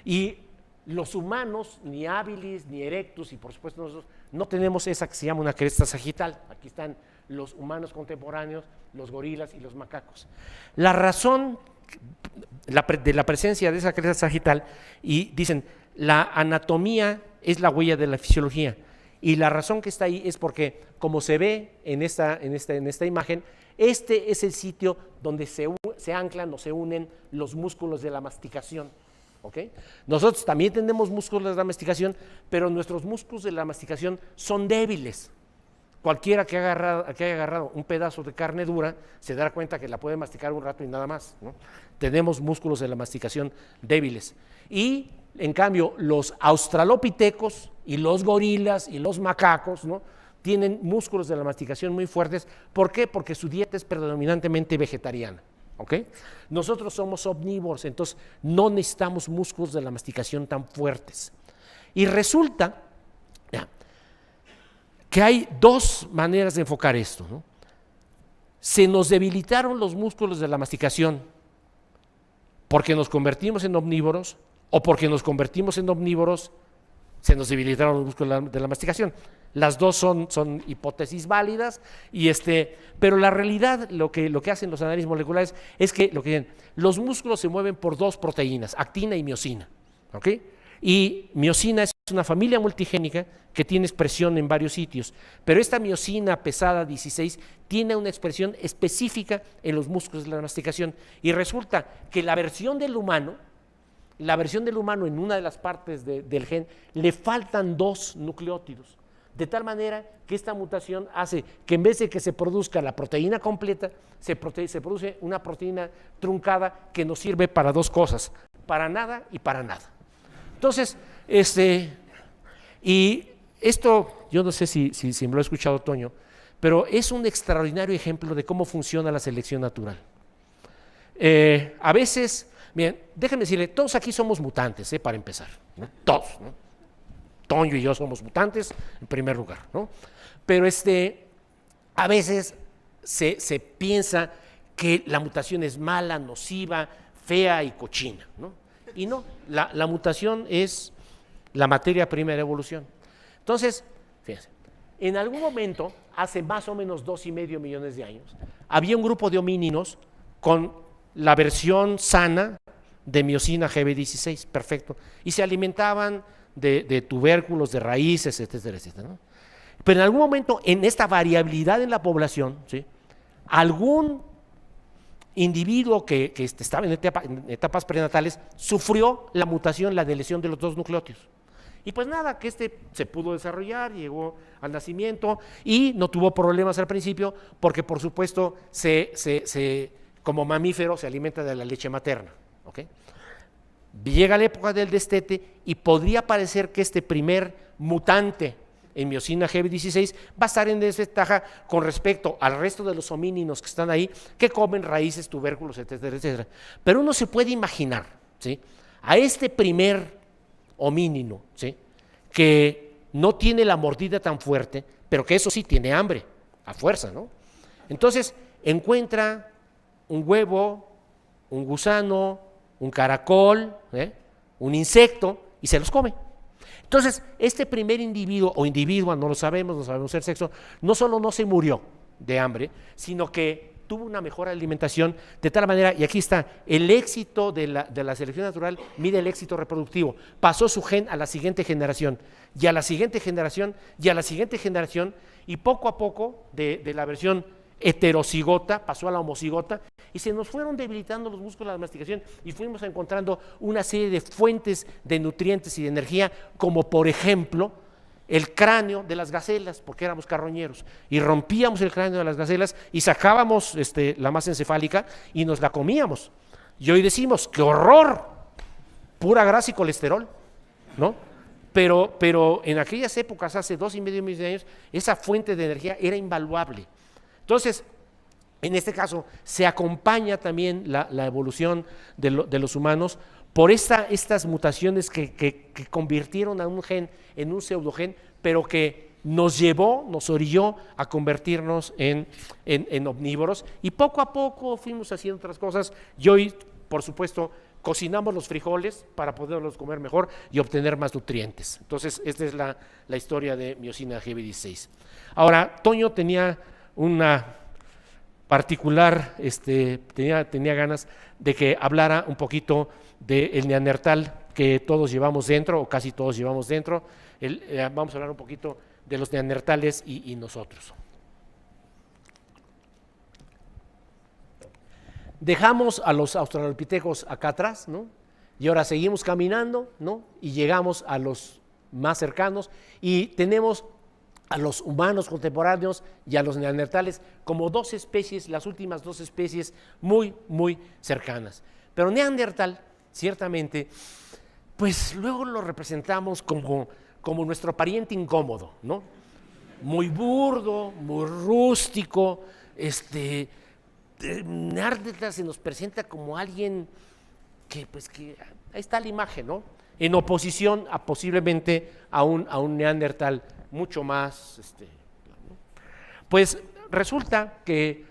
Speaker 2: Y los humanos, ni habilis, ni erectus, y por supuesto nosotros no tenemos esa que se llama una cresta sagital. Aquí están los humanos contemporáneos, los gorilas y los macacos. La razón de la presencia de esa cresta sagital, y dicen, la anatomía es la huella de la fisiología, y la razón que está ahí es porque, como se ve en esta imagen, este es el sitio donde se anclan o se unen los músculos de la masticación. ¿Okay? Nosotros también tenemos músculos de la masticación, pero nuestros músculos de la masticación son débiles. Cualquiera que haya agarrado un pedazo de carne dura se dará cuenta que la puede masticar un rato y nada más, ¿no? Tenemos músculos de la masticación débiles. Y en cambio los australopitecos y los gorilas y los macacos, ¿no?, tienen músculos de la masticación muy fuertes. ¿Por qué? Porque su dieta es predominantemente vegetariana. ¿Okay? Nosotros somos omnívoros, entonces no necesitamos músculos de la masticación tan fuertes. Y resulta que hay dos maneras de enfocar esto, ¿no? Se nos debilitaron los músculos de la masticación porque nos convertimos en omnívoros, o porque nos convertimos en omnívoros se nos debilitaron los músculos de la masticación. Las dos son hipótesis válidas, pero la realidad, lo que hacen los análisis moleculares es que los músculos se mueven por dos proteínas, actina y miosina, ¿okay? Y miosina es una familia multigénica que tiene expresión en varios sitios, pero esta miosina pesada 16 tiene una expresión específica en los músculos de la masticación, y resulta que la versión del humano en una de las partes del gen le faltan dos nucleótidos, de tal manera que esta mutación hace que en vez de que se produzca la proteína completa, se produce una proteína truncada que nos sirve para dos cosas, para nada y para nada. Entonces, y esto, yo no sé si me lo ha escuchado Toño, pero es un extraordinario ejemplo de cómo funciona la selección natural. A veces, bien, déjenme decirle, todos aquí somos mutantes, para empezar, ¿no? Todos, ¿no? Toño y yo somos mutantes en primer lugar, ¿no? Pero a veces se piensa que la mutación es mala, nociva, fea y cochina, ¿no? Y no, la mutación es la materia prima de la evolución. Entonces, fíjense, en algún momento, hace más o menos 2,5 millones de años, había un grupo de homínidos con la versión sana de miosina GB16, perfecto, y se alimentaban de tubérculos, de raíces, etcétera, etcétera, ¿no? Pero en algún momento, en esta variabilidad en la población, ¿sí?, algún individuo que estaba en etapas prenatales sufrió la mutación, la deleción de los dos nucleótidos. Y pues nada, que se pudo desarrollar, llegó al nacimiento y no tuvo problemas al principio, porque por supuesto como mamífero se alimenta de la leche materna, ¿okay? Llega la época del destete y podría parecer que este primer mutante en miosina GB16 va a estar en desventaja con respecto al resto de los homínidos que están ahí, que comen raíces, tubérculos, etcétera, etcétera. Pero uno se puede imaginar, ¿sí?, a este primer homínino, ¿sí?, que no tiene la mordida tan fuerte, pero que eso sí tiene hambre, a fuerza, ¿no? Entonces encuentra un huevo, un gusano, un caracol, un insecto, y se los come. Entonces, este primer individuo o individua, no sabemos el sexo, no solo no se murió de hambre, sino que tuvo una mejor alimentación, de tal manera, y aquí está, el éxito de la selección natural mide el éxito reproductivo. Pasó su gen a la siguiente generación, y a la siguiente generación, y a la siguiente generación, y poco a poco, de la versión heterocigota pasó a la homocigota, y se nos fueron debilitando los músculos de la masticación y fuimos encontrando una serie de fuentes de nutrientes y de energía, como por ejemplo el cráneo de las gacelas, porque éramos carroñeros, y rompíamos el cráneo de las gacelas y sacábamos la masa encefálica y nos la comíamos. Y hoy decimos, ¡qué horror! Pura grasa y colesterol, ¿no? pero en aquellas épocas, hace 2,5 millones de años, esa fuente de energía era invaluable. Entonces, en este caso, se acompaña también la evolución de los humanos por estas mutaciones que convirtieron a un gen en un pseudogen, pero que nos orilló a convertirnos en omnívoros, y poco a poco fuimos haciendo otras cosas, y hoy, por supuesto, cocinamos los frijoles para poderlos comer mejor y obtener más nutrientes. Entonces, esta es la historia de Miosina Heavy-16. Ahora, Toño tenía una particular, tenía ganas de que hablara un poquito del neandertal que todos llevamos dentro, o casi todos llevamos dentro. Vamos a hablar un poquito de los neandertales y nosotros. Dejamos a los australopitecos acá atrás, ¿no? Y ahora seguimos caminando, ¿no? Y llegamos a los más cercanos y tenemos a los humanos contemporáneos y a los neandertales como dos especies, las últimas dos especies muy, muy cercanas. Pero neandertal, ciertamente, pues luego lo representamos como nuestro pariente incómodo, ¿no? Muy burdo, muy rústico, Neandertal se nos presenta como alguien que ahí está la imagen, ¿no? En oposición a posiblemente a un neandertal mucho más, pues resulta que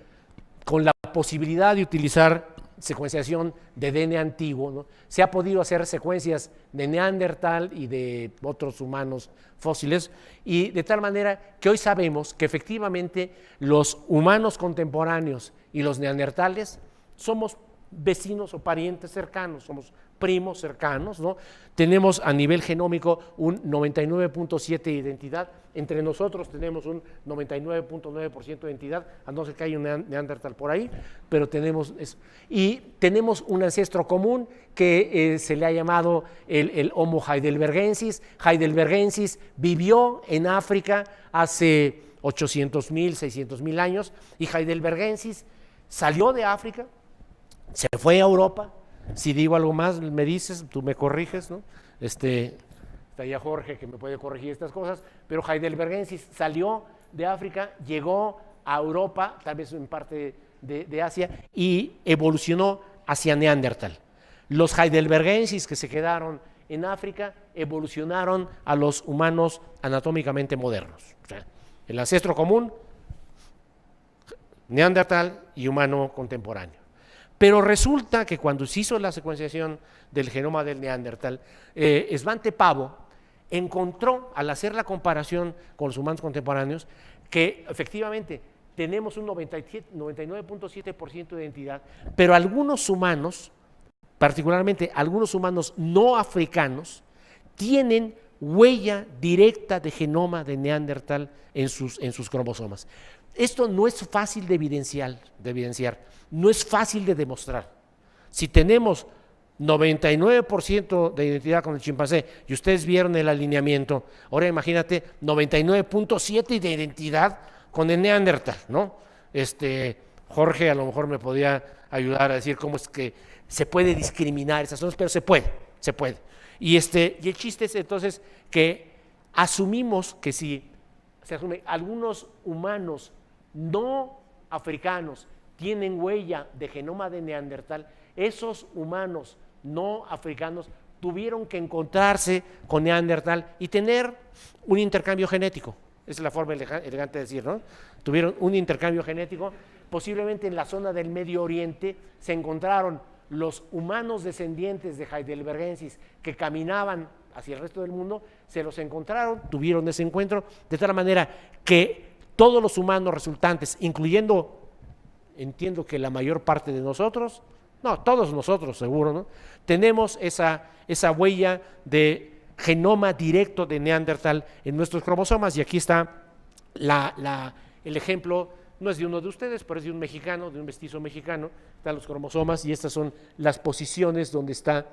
Speaker 2: con la posibilidad de utilizar secuenciación de DNA antiguo, ¿no? Se ha podido hacer secuencias de neandertal y de otros humanos fósiles, y de tal manera que hoy sabemos que efectivamente los humanos contemporáneos y los neandertales somos vecinos o parientes cercanos, somos primos cercanos, ¿no? Tenemos a nivel genómico un 99.7% de identidad, entre nosotros tenemos un 99.9% de identidad, a no ser que haya un neandertal por ahí, pero tenemos eso. Y tenemos un ancestro común que se le ha llamado el Homo heidelbergensis. Heidelbergensis vivió en África hace 800,000, 600,000 años, y Heidelbergensis salió de África, se fue a Europa. Si digo algo más, me dices, tú me corriges, ¿no? Está ya Jorge que me puede corregir estas cosas, pero Heidelbergensis salió de África, llegó a Europa, tal vez en parte de Asia, y evolucionó hacia Neandertal. Los Heidelbergensis que se quedaron en África evolucionaron a los humanos anatómicamente modernos. O sea, el ancestro común, Neandertal y humano contemporáneo. Pero resulta que cuando se hizo la secuenciación del genoma del Neandertal, Svante Pavo encontró, al hacer la comparación con los humanos contemporáneos, que efectivamente tenemos un 99.7% de identidad, pero algunos humanos, particularmente algunos humanos no africanos, tienen huella directa de genoma de Neandertal en sus cromosomas. Esto no es fácil de evidenciar, no es fácil de demostrar. Si tenemos 99% de identidad con el chimpancé y ustedes vieron el alineamiento, ahora imagínate 99.7% de identidad con el Neandertal, ¿no? Jorge a lo mejor me podía ayudar a decir cómo es que se puede discriminar esas cosas, pero se puede. Y el chiste es entonces que asumimos que si se asume algunos humanos no africanos tienen huella de genoma de Neandertal, esos humanos no africanos tuvieron que encontrarse con Neandertal y tener un intercambio genético. Esa es la forma elegante de decir, ¿no? Tuvieron un intercambio genético, posiblemente en la zona del Medio Oriente se encontraron los humanos descendientes de Heidelbergensis que caminaban hacia el resto del mundo, se los encontraron, tuvieron ese encuentro, de tal manera que todos los humanos resultantes, incluyendo, entiendo que la mayor parte de nosotros, no, todos nosotros seguro, ¿no? Tenemos esa huella de genoma directo de Neandertal en nuestros cromosomas, y aquí está el ejemplo, no es de uno de ustedes, pero es de un mexicano, de un mestizo mexicano, están los cromosomas, y estas son las posiciones donde está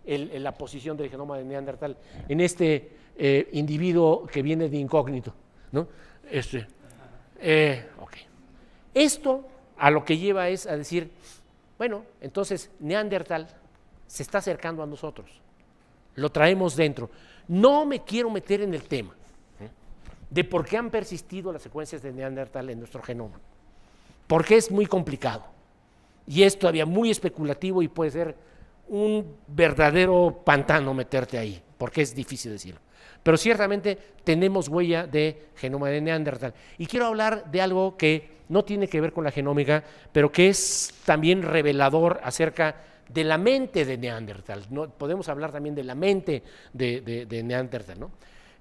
Speaker 2: la posición del genoma de Neandertal en individuo que viene de incógnito, ¿no? Okay. Esto a lo que lleva es a decir, bueno, entonces Neandertal se está acercando a nosotros. lo traemos dentro. No me quiero meter en el tema de por qué han persistido las secuencias de Neandertal en nuestro genoma, porque es muy complicado y es todavía muy especulativo y puede ser un verdadero pantano meterte ahí, porque es difícil decirlo. Pero ciertamente tenemos huella de genoma de Neandertal. Y quiero hablar de algo que no tiene que ver con la genómica, pero que es también revelador acerca de la mente de Neandertal. ¿No? Podemos hablar también de la mente de Neandertal, ¿no?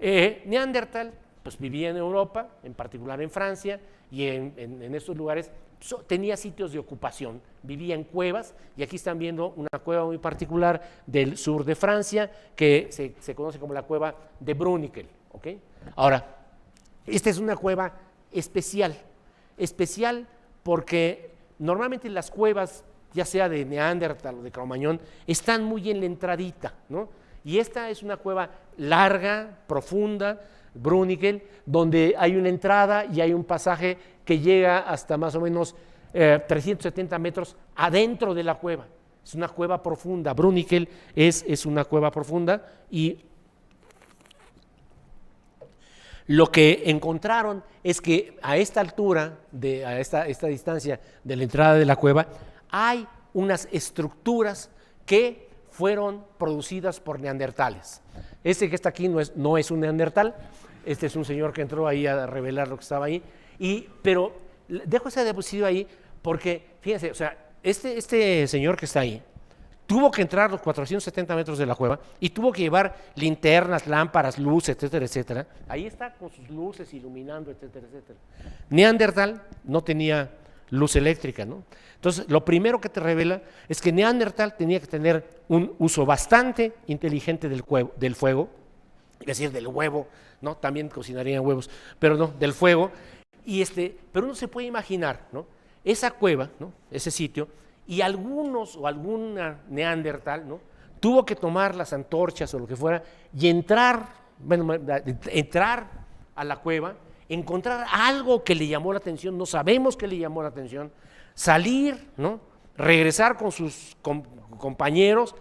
Speaker 2: Neandertal pues, vivía en Europa, en particular en Francia, y en estos lugares tenía sitios de ocupación, vivía en cuevas, y aquí están viendo una cueva muy particular del sur de Francia, que se conoce como la cueva de Bruniquel. ¿Okay? Ahora, esta es una cueva especial porque normalmente las cuevas, ya sea de Neandertal o de Cro-Magnon, están muy en la entradita, ¿no? Y esta es una cueva larga, profunda, Bruniquel, donde hay una entrada y hay un pasaje que llega hasta más o menos 370 metros adentro de la cueva. Es una cueva profunda. Bruniquel es una cueva profunda, y lo que encontraron es que a esta altura, a esta distancia de la entrada de la cueva, hay unas estructuras que fueron producidas por neandertales. Este que está aquí no es un neandertal, este es un señor que entró ahí a revelar lo que estaba ahí, pero dejo esa diapositiva ahí porque, fíjense, o sea, este señor que está ahí tuvo que entrar los 470 metros de la cueva y tuvo que llevar linternas, lámparas, luces, etcétera, etcétera. Ahí está con sus luces iluminando, etcétera, etcétera. Neandertal no tenía luz eléctrica, ¿no? Entonces, lo primero que te revela es que Neandertal tenía que tener un uso bastante inteligente del fuego, es decir, del huevo, ¿no? También cocinarían huevos, pero no, del fuego. Pero uno se puede imaginar, ¿no? Esa cueva, ¿no? Ese sitio, y alguna Neandertal, ¿no? Tuvo que tomar las antorchas o lo que fuera y entrar a la cueva, encontrar algo que le llamó la atención, no sabemos qué le llamó la atención, salir, ¿no? Regresar con sus compañeros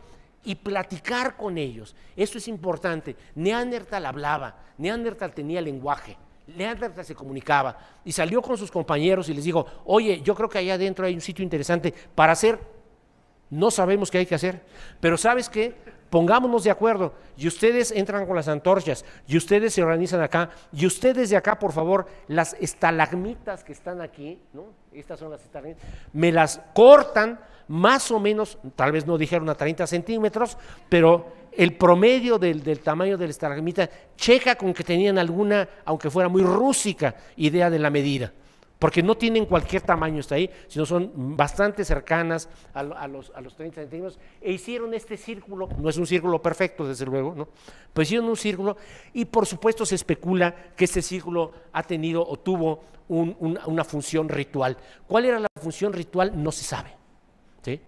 Speaker 2: y platicar con ellos. Eso es importante. Neandertal hablaba, Neandertal tenía lenguaje, Neandertal se comunicaba y salió con sus compañeros y les dijo: oye, yo creo que allá adentro hay un sitio interesante para hacer. No sabemos qué hay que hacer, pero ¿sabes qué? Pongámonos de acuerdo y ustedes entran con las antorchas y ustedes se organizan acá y ustedes de acá, por favor, las estalagmitas que están aquí, ¿no? Estas son las estalagmitas, me las cortan más o menos, tal vez no dijeron a 30 centímetros, pero el promedio del tamaño de la estalagmita checa con que tenían alguna, aunque fuera muy rústica, idea de la medida, porque no tienen cualquier tamaño hasta ahí, sino son bastante cercanas a los 30 centímetros, e hicieron este círculo. No es un círculo perfecto, desde luego, ¿no? Pero hicieron un círculo, y por supuesto se especula que este círculo ha tenido o tuvo una función ritual. ¿Cuál era la función ritual? No se sabe, ¿sí?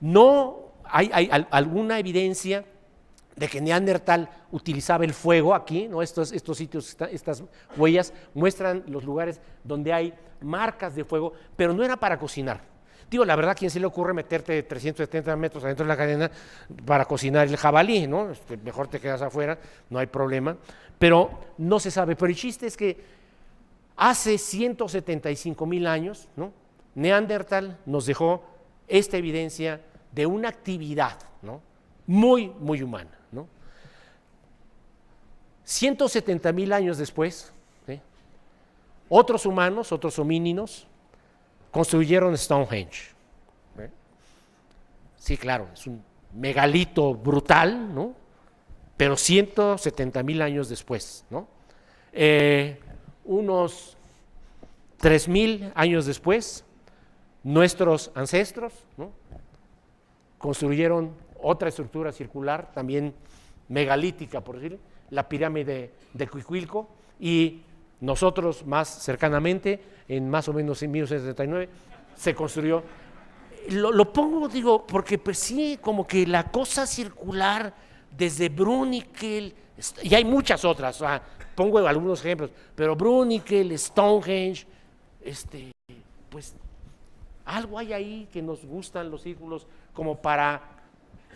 Speaker 2: No hay alguna evidencia de que Neandertal utilizaba el fuego aquí, ¿no? Estos sitios, estas huellas muestran los lugares donde hay marcas de fuego, pero no era para cocinar. Digo, la verdad, ¿a quién se le ocurre meterte 370 metros adentro de la cadena para cocinar el jabalí, ¿no? Mejor te quedas afuera, no hay problema, pero no se sabe. Pero el chiste es que hace 175,000 años, ¿no? Neandertal nos dejó esta evidencia de una actividad, ¿no? Muy, muy humana, ¿no? 170,000 años después, ¿sí? Otros humanos, otros homínidos, construyeron Stonehenge. ¿Sí? Sí, claro, es un megalito brutal, ¿no? Pero 170,000 años después, ¿no? Unos 3,000 años después, nuestros ancestros, ¿no? Construyeron otra estructura circular, también megalítica, por decir, la pirámide de Cuicuilco, y nosotros más cercanamente, en más o menos en 1979, se construyó. Lo pongo, digo, porque pues sí, como que la cosa circular desde Bruniquel, y hay muchas otras, o sea, pongo algunos ejemplos, pero Bruniquel, Stonehenge, pues algo hay ahí que nos gustan los círculos como para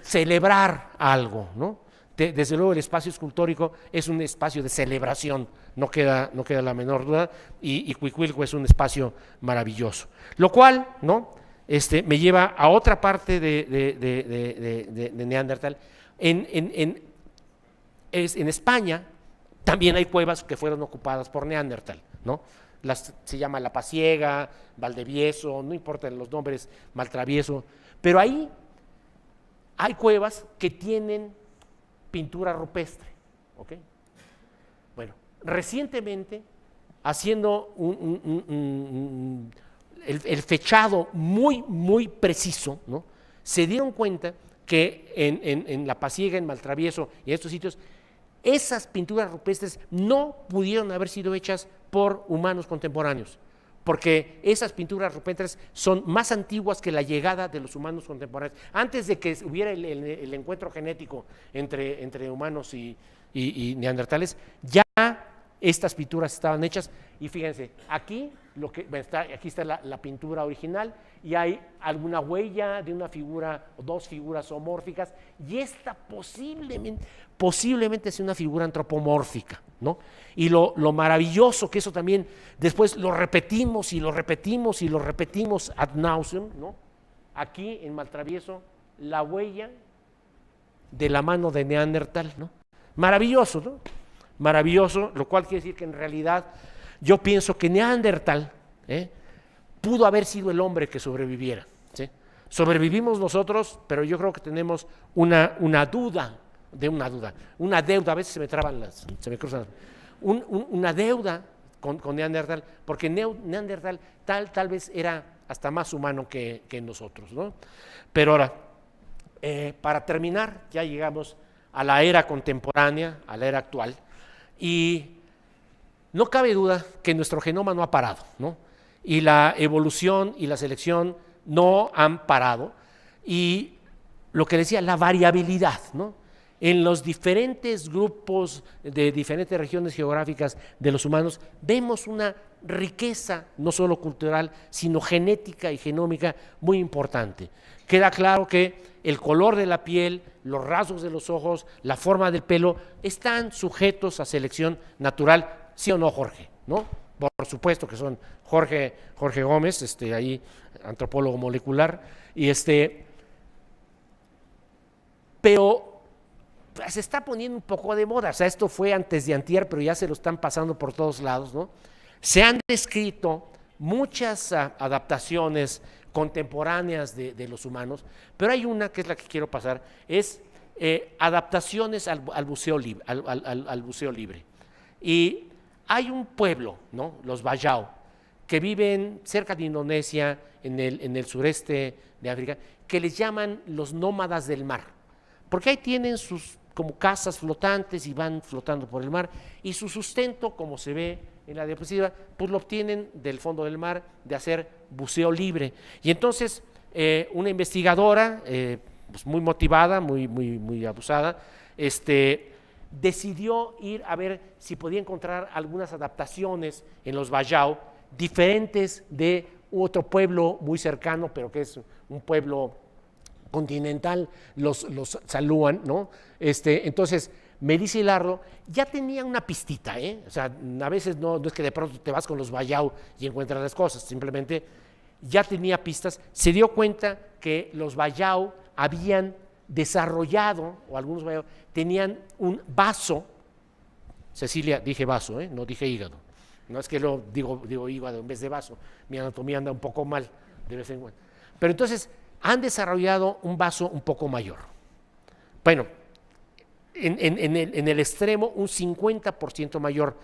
Speaker 2: celebrar algo, ¿no? desde luego el espacio escultórico es un espacio de celebración, no queda la menor duda, y Cuicuilco es un espacio maravilloso. Lo cual, ¿no? Me lleva a otra parte de Neandertal. En España también hay cuevas que fueron ocupadas por Neandertal, ¿no? Se llama La Pasiega, Valdevieso, no importan los nombres, Maltravieso, pero ahí hay cuevas que tienen pintura rupestre, ¿ok? Bueno, recientemente, haciendo el fechado muy preciso, ¿no? Se dieron cuenta que en La Pasiega, en Maltravieso y en estos sitios, esas pinturas rupestres no pudieron haber sido hechas por humanos contemporáneos, porque esas pinturas rupestres son más antiguas que la llegada de los humanos contemporáneos. Antes de que hubiera el encuentro genético entre humanos y neandertales, ya estas pinturas estaban hechas. Y fíjense, aquí está la pintura original y hay alguna huella de una figura o dos figuras zoomórficas, y esta posiblemente sea una figura antropomórfica, ¿no? Y lo maravilloso que eso también después lo repetimos y lo repetimos y lo repetimos ad nauseam, ¿no? Aquí en Maltravieso, la huella de la mano de Neandertal, ¿no? Maravilloso, ¿no? Maravilloso, lo cual quiere decir que en realidad yo pienso que Neandertal pudo haber sido el hombre que sobreviviera, ¿sí? Sobrevivimos nosotros, pero yo creo que tenemos una deuda, a veces se me traban se me cruzan, una deuda con Neandertal, porque Neandertal tal vez era hasta más humano que nosotros, ¿no? Pero ahora, para terminar, ya llegamos a la era contemporánea, a la era actual, y no cabe duda que nuestro genoma no ha parado, ¿no? Y la evolución y la selección no han parado, y lo que decía, la variabilidad, ¿no? En los diferentes grupos de diferentes regiones geográficas de los humanos vemos una riqueza no solo cultural, sino genética y genómica muy importante. Queda claro que el color de la piel, los rasgos de los ojos, la forma del pelo están sujetos a selección natural, ¿sí o no, Jorge? ¿No? Por supuesto que son. Jorge Gómez, ahí antropólogo molecular, y pero se está poniendo un poco de moda. O sea, esto fue antes de antier, pero ya se lo están pasando por todos lados, ¿no? Se han descrito muchas adaptaciones contemporáneas de los humanos, pero hay una que es la que quiero pasar, es adaptaciones al buceo libre. Y hay un pueblo, ¿no? Los Bayao, que viven cerca de Indonesia, en el sureste de África, que les llaman los nómadas del mar, porque ahí tienen sus como casas flotantes y van flotando por el mar, y su sustento, como se ve en la diapositiva, pues lo obtienen del fondo del mar, de hacer buceo libre. Y entonces una investigadora pues muy motivada, muy abusada, decidió ir a ver si podía encontrar algunas adaptaciones en los Bayao diferentes de otro pueblo muy cercano, pero que es un pueblo continental, los Saluan, ¿no? Entonces, Melissa y Lardo ya tenían una pistita, o sea, a veces no es que de pronto te vas con los Bayao y encuentras las cosas, simplemente ya tenía pistas. Se dio cuenta que los Bayao habían desarrollado, o algunos Bayao tenían un vaso. Cecilia, dije vaso, no dije hígado, no es que lo digo hígado en vez de vaso, mi anatomía anda un poco mal de vez en cuando, pero entonces han desarrollado un vaso un poco mayor. Bueno, en el extremo un 50% mayor.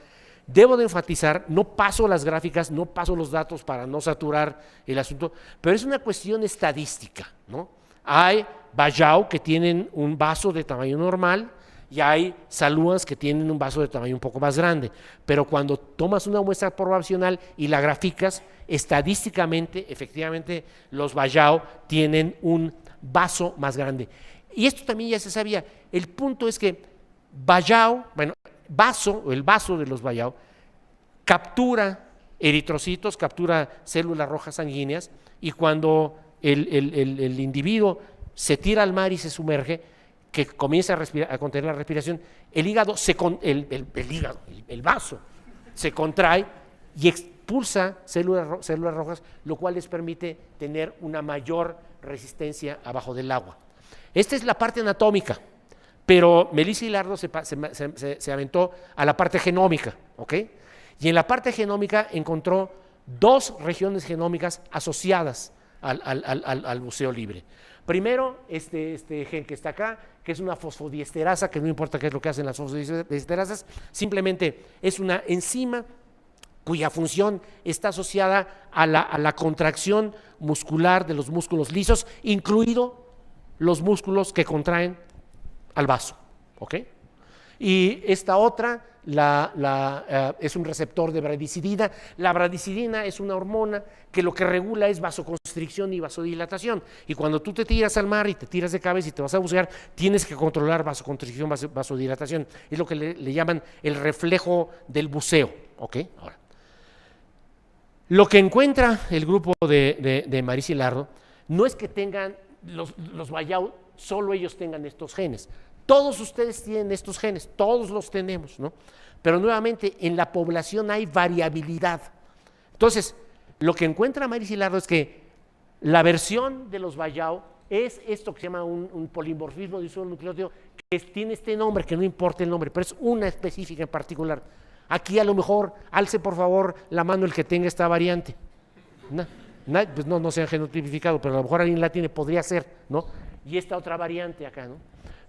Speaker 2: Debo de enfatizar, no paso las gráficas, no paso los datos para no saturar el asunto, pero es una cuestión estadística, ¿no? Hay Bayao que tienen un vaso de tamaño normal y hay Saluans que tienen un vaso de tamaño un poco más grande, pero cuando tomas una muestra poblacional y la graficas, estadísticamente, efectivamente, los Bayao tienen un vaso más grande. Y esto también ya se sabía. El punto es que Bayao, el vaso de los Bayao, captura eritrocitos, captura células rojas sanguíneas, y cuando el individuo se tira al mar y se sumerge, que comienza a contener la respiración, el hígado, el vaso, se contrae y expulsa células rojas, lo cual les permite tener una mayor resistencia abajo del agua. Esta es la parte anatómica, pero Melissa Hilardo se aventó a la parte genómica, ¿ok? Y en la parte genómica encontró 2 regiones genómicas asociadas al buceo libre. Primero, este gen que está acá, que es una fosfodiesterasa, que no importa qué es lo que hacen las fosfodiesterasas, simplemente es una enzima cuya función está asociada a la contracción muscular de los músculos lisos, incluido los músculos que contraen al vaso, ¿ok? Y esta otra es un receptor de bradicidina. La bradicidina es una hormona que lo que regula es vasoconstricción y vasodilatación. Y cuando tú te tiras al mar y te tiras de cabeza y te vas a bucear, tienes que controlar vasoconstricción, vasodilatación. Es lo que le llaman el reflejo del buceo, ¿ok? Ahora, lo que encuentra el grupo de Marisa Hilardo no es que tengan los Wayao, solo ellos tengan estos genes. Todos ustedes tienen estos genes, todos los tenemos, ¿no? Pero nuevamente en la población hay variabilidad. Entonces, lo que encuentra Marisa Hilardo es que la versión de los Wayao es esto que se llama un polimorfismo de un solo nucleótido, que tiene este nombre, que no importa el nombre, pero es una específica en particular. Aquí a lo mejor, alce por favor la mano el que tenga esta variante. Pues no se han genotipificado, pero a lo mejor alguien la tiene, podría ser, ¿no? Y esta otra variante acá, ¿no?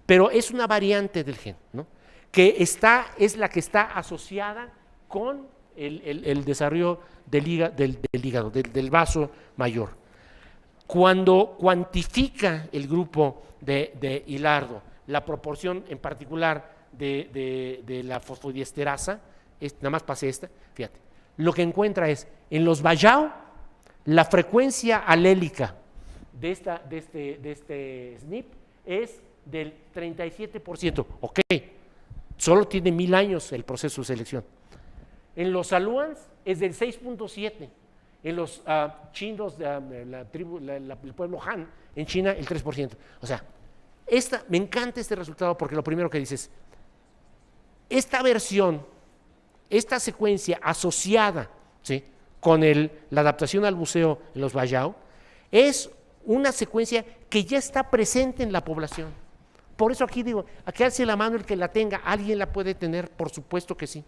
Speaker 2: Pero es una variante del gen, ¿no? Que es la que está asociada con el desarrollo del hígado, del vaso mayor. Cuando cuantifica el grupo de Hilardo la proporción en particular de la fosfodiesterasa, nada más pasé esta, fíjate, lo que encuentra es, en los Wayao, la frecuencia alélica de este SNP es del 37%, ok, solo tiene 1000 años el proceso de selección. En los Aluans es del 6.7%, en los chinos, el pueblo Han, en China el 3%. O sea, me encanta este resultado porque lo primero que dices, esta versión, esta secuencia asociada, ¿sí?, con la adaptación al buceo en los Wayao, es una secuencia que ya está presente en la población. Por eso aquí digo, aquí alce la mano el que la tenga, alguien la puede tener, por supuesto que sí.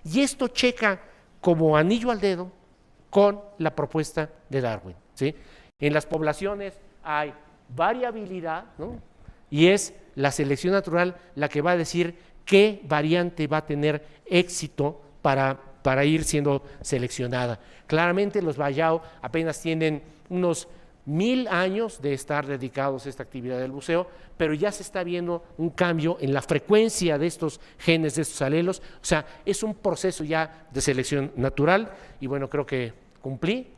Speaker 2: Y esto checa como anillo al dedo con la propuesta de Darwin, ¿sí? En las poblaciones hay variabilidad, ¿no? Y es la selección natural la que va a decir qué variante va a tener éxito para ir siendo seleccionada. Claramente los Wayao apenas tienen unos 1000 años de estar dedicados a esta actividad del buceo, pero ya se está viendo un cambio en la frecuencia de estos genes, de estos alelos. O sea, es un proceso ya de selección natural y bueno, creo que cumplí.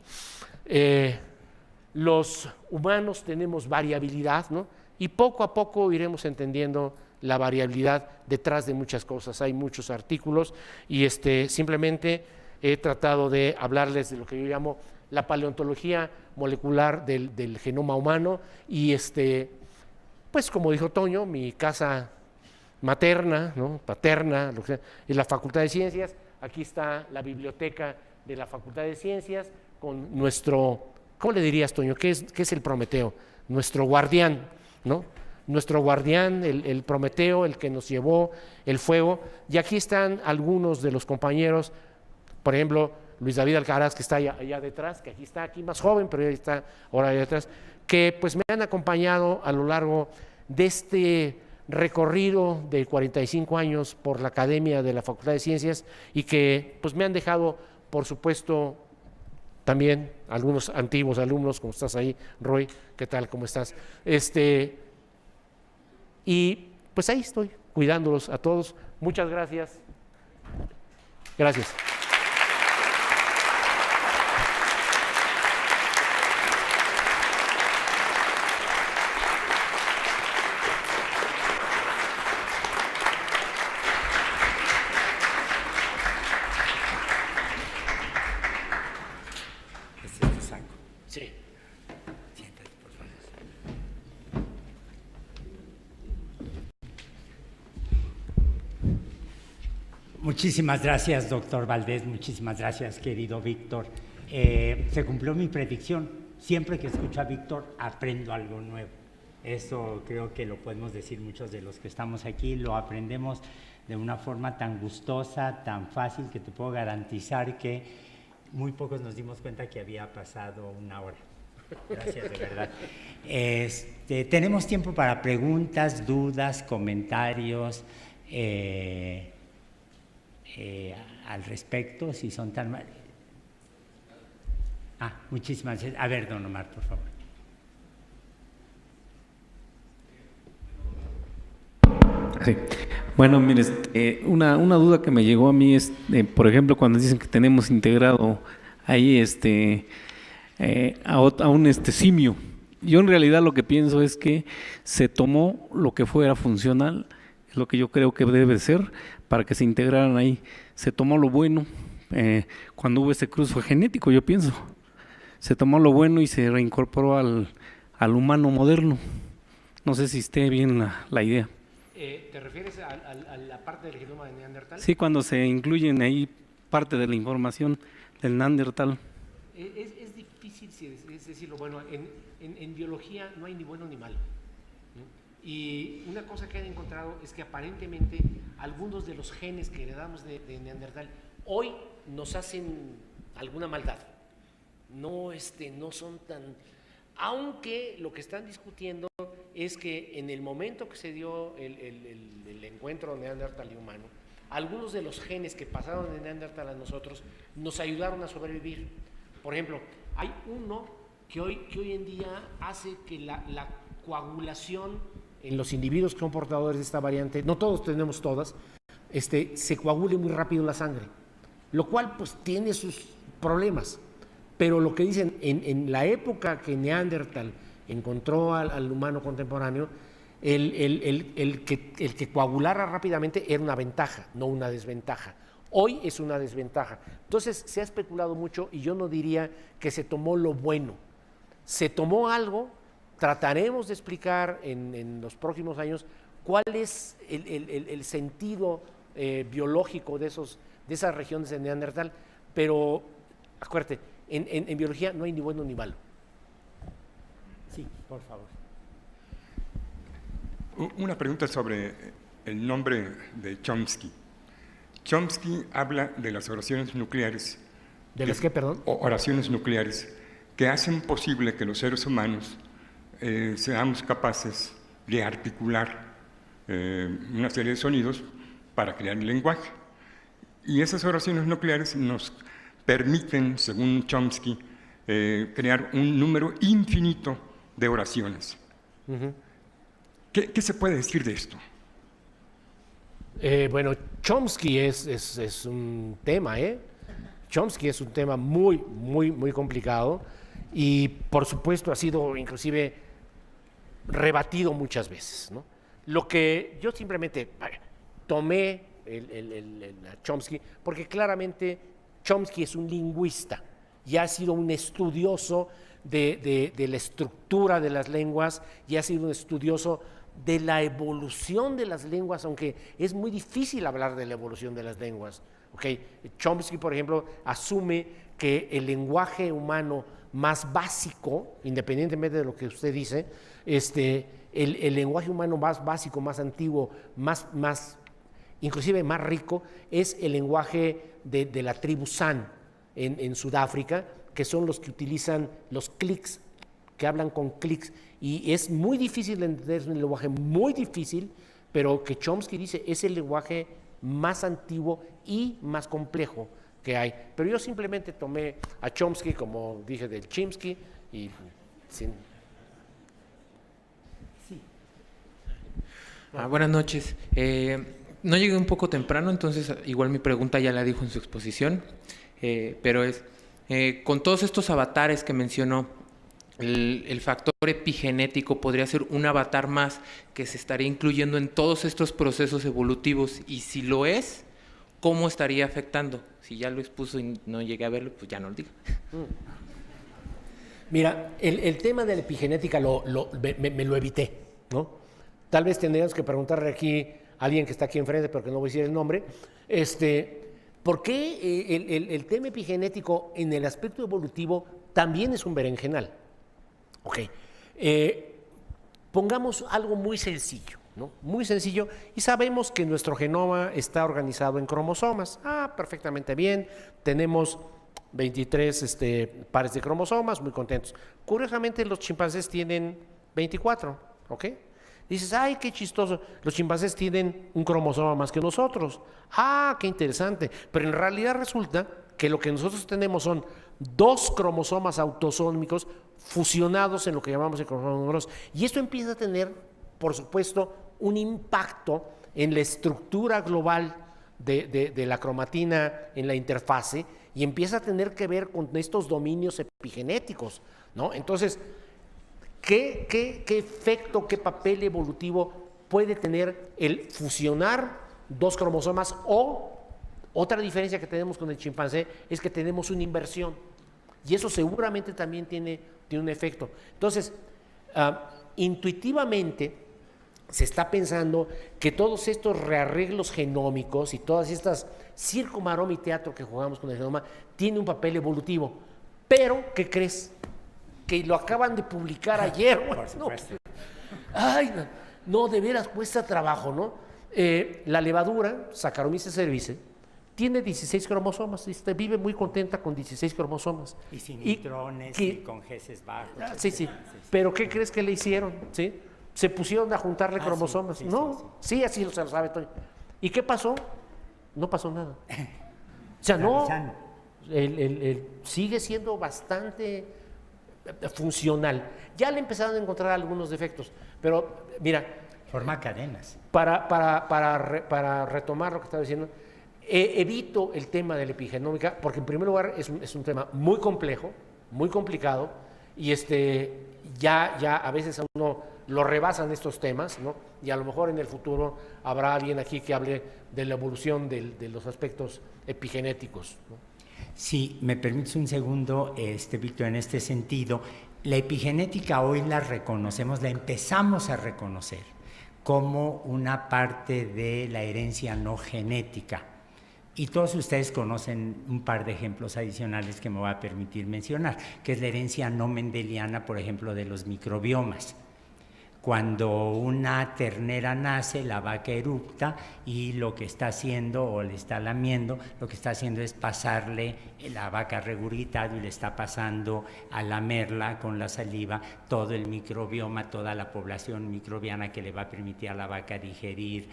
Speaker 2: Los humanos tenemos variabilidad, ¿no? Y poco a poco iremos entendiendo la variabilidad detrás de muchas cosas. Hay muchos artículos y simplemente he tratado de hablarles de lo que yo llamo la paleontología molecular del genoma humano y pues como dijo Toño, mi casa materna, ¿no?, paterna, lo que sea, es la Facultad de Ciencias. Aquí está la biblioteca de la Facultad de Ciencias con nuestro, ¿cómo le dirías, Toño? ¿Qué es el Prometeo? Nuestro guardián, ¿no? Nuestro guardián, el Prometeo, el que nos llevó el fuego. Y aquí están algunos de los compañeros, por ejemplo, Luis David Alcaraz, que está allá detrás, que aquí más joven, pero ya está ahora allá detrás, que pues me han acompañado a lo largo de este recorrido de 45 años por la Academia de la Facultad de Ciencias y que pues me han dejado, por supuesto, también algunos antiguos alumnos, como estás ahí, Roy, ¿qué tal? ¿Cómo estás? Y pues ahí estoy, cuidándolos a todos. Muchas gracias. Gracias.
Speaker 1: Este es tu saco.
Speaker 2: Sí.
Speaker 1: Siéntate, por favor. Muchísimas gracias, doctor Valdés, muchísimas gracias, querido Víctor. Se cumplió mi predicción. Siempre que escucho a Víctor, aprendo algo nuevo. Eso creo que lo podemos decir muchos de los que estamos aquí, lo aprendemos de una forma tan gustosa, tan fácil, que te puedo garantizar que muy pocos nos dimos cuenta que había pasado una hora. Gracias, de verdad. Tenemos tiempo para preguntas, dudas, comentarios al respecto, si son tan... muchísimas gracias. A ver, don Omar, por favor.
Speaker 3: Sí. Bueno, mire, una duda que me llegó a mí es, por ejemplo, cuando dicen que tenemos integrado ahí a un simio. Yo en realidad lo que pienso es que se tomó lo que fuera funcional, es lo que yo creo que debe ser, para que se integraran ahí. Se tomó lo bueno, cuando hubo ese cruce fue genético, yo pienso. Se tomó lo bueno y se reincorporó al humano moderno. No sé si esté bien la idea.
Speaker 2: ¿Te refieres a la parte del genoma de Neandertal?
Speaker 3: Sí, cuando se incluyen ahí parte de la información del Neandertal.
Speaker 2: Es difícil decirlo. Bueno, en biología no hay ni bueno ni malo, ¿no? Y una cosa que han encontrado es que aparentemente algunos de los genes que heredamos de Neandertal hoy nos hacen alguna maldad. No son tan... Aunque lo que están discutiendo es que en el momento que se dio el encuentro neandertal y humano, algunos de los genes que pasaron de Neandertal a nosotros nos ayudaron a sobrevivir. Por ejemplo, hay uno que hoy en día hace que la coagulación en los individuos que son portadores de esta variante, no todos tenemos todas, se coagule muy rápido la sangre, lo cual pues tiene sus problemas. Pero lo que dicen, en la época que Neandertal encontró al humano contemporáneo, el que coagulara rápidamente era una ventaja, no una desventaja. Hoy es una desventaja. Entonces se ha especulado mucho y yo no diría que se tomó lo bueno. Se tomó algo, trataremos de explicar en los próximos años cuál es el sentido biológico de esas regiones de Neandertal, pero acuérdate, en biología no hay ni bueno ni malo.
Speaker 1: Sí, por favor.
Speaker 4: Una pregunta sobre el nombre de Chomsky. Chomsky habla de las oraciones nucleares.
Speaker 2: ¿De las qué, perdón?
Speaker 4: Oraciones nucleares que hacen posible que los seres humanos seamos capaces de articular una serie de sonidos para crear el lenguaje. Y esas oraciones nucleares nos permiten, según Chomsky, crear un número infinito de oraciones.
Speaker 2: Uh-huh.
Speaker 4: ¿Qué se puede decir de esto?
Speaker 2: Bueno, Chomsky es un tema, Chomsky es un tema muy, muy, muy complicado y, por supuesto, ha sido inclusive rebatido muchas veces, ¿no? Lo que yo simplemente tomé a Chomsky, porque claramente Chomsky es un lingüista y ha sido un estudioso de la estructura de las lenguas y ha sido un estudioso de la evolución de las lenguas, aunque es muy difícil hablar de la evolución de las lenguas. ¿Okay? Chomsky, por ejemplo, asume que el lenguaje humano más básico, independientemente de lo que usted dice, el lenguaje humano más básico, más antiguo, inclusive más rico, es el lenguaje de la tribu San en Sudáfrica, que son los que utilizan los clics, que hablan con clics, y es muy difícil de entender, es un lenguaje muy difícil, pero que Chomsky dice es el lenguaje más antiguo y más complejo que hay. Pero yo simplemente tomé a Chomsky, como dije, del Chimsky, y sin...
Speaker 1: Sí.
Speaker 5: Buenas noches. No llegué un poco temprano, entonces igual mi pregunta ya la dijo en su exposición, pero con todos estos avatares que mencionó, el factor epigenético podría ser un avatar más que se estaría incluyendo en todos estos procesos evolutivos, y si lo es, ¿cómo estaría afectando? Si ya lo expuso y no llegué a verlo, pues ya no lo digo.
Speaker 2: Mira, el tema de la epigenética me lo evité, ¿no? Tal vez tendríamos que preguntarle aquí alguien que está aquí enfrente, pero que no voy a decir el nombre, ¿por qué el tema epigenético en el aspecto evolutivo también es un berenjenal? Ok, pongamos algo muy sencillo, ¿no? Muy sencillo, y sabemos que nuestro genoma está organizado en cromosomas. Perfectamente bien, tenemos 23 pares de cromosomas, muy contentos. Curiosamente, los chimpancés tienen 24, ¿ok? Dices, ay, qué chistoso, los chimpancés tienen un cromosoma más que nosotros. Qué interesante, pero en realidad resulta que lo que nosotros tenemos son 2 cromosomas autosómicos fusionados en lo que llamamos el cromosoma número 2. Y esto empieza a tener, por supuesto, un impacto en la estructura global de la cromatina en la interfase, y empieza a tener que ver con estos dominios epigenéticos, ¿no? Entonces, ¿qué efecto, qué papel evolutivo puede tener el fusionar 2 cromosomas? O otra diferencia que tenemos con el chimpancé es que tenemos una inversión, y eso seguramente también tiene un efecto. Entonces, intuitivamente se está pensando que todos estos rearreglos genómicos y todas estas circo, maroma y teatro que jugamos con el genoma tiene un papel evolutivo. Pero, ¿qué crees? Que lo acaban de publicar ayer.
Speaker 1: Por supuesto.
Speaker 2: Ay, no, de veras cuesta trabajo, ¿no? La levadura, Saccharomyces cerevisiae, tiene 16 cromosomas, vive muy contenta con 16 cromosomas.
Speaker 1: Y sin neutrones, y con genes bajos.
Speaker 2: Sí. Pero ¿qué crees que le hicieron? ¿Sí? Se pusieron a juntarle cromosomas.
Speaker 1: Sí,
Speaker 2: sí, así se lo sabe Toño. ¿Y qué pasó? No pasó nada. O sea, no, sigue siendo bastante funcional. Ya le empezaron a encontrar algunos defectos, pero mira,
Speaker 1: forma cadenas.
Speaker 2: Para retomar lo que estaba diciendo, evito el tema de la epigenómica, porque en primer lugar es un tema muy complejo, muy complicado, y ya a veces a uno lo rebasan estos temas, ¿no? Y a lo mejor en el futuro habrá alguien aquí que hable de la evolución de los aspectos epigenéticos, ¿no?
Speaker 1: Sí, me permites un segundo, Víctor, en este sentido, la epigenética hoy la reconocemos, la empezamos a reconocer como una parte de la herencia no genética. Y todos ustedes conocen un par de ejemplos adicionales que me voy a permitir mencionar, que es la herencia no mendeliana, por ejemplo, de los microbiomas. Cuando una ternera nace, la vaca erupta y lo que está haciendo, o le está lamiendo, lo que está haciendo es pasarle, la vaca regurgitado y le está pasando a lamerla con la saliva todo el microbioma, toda la población microbiana que le va a permitir a la vaca digerir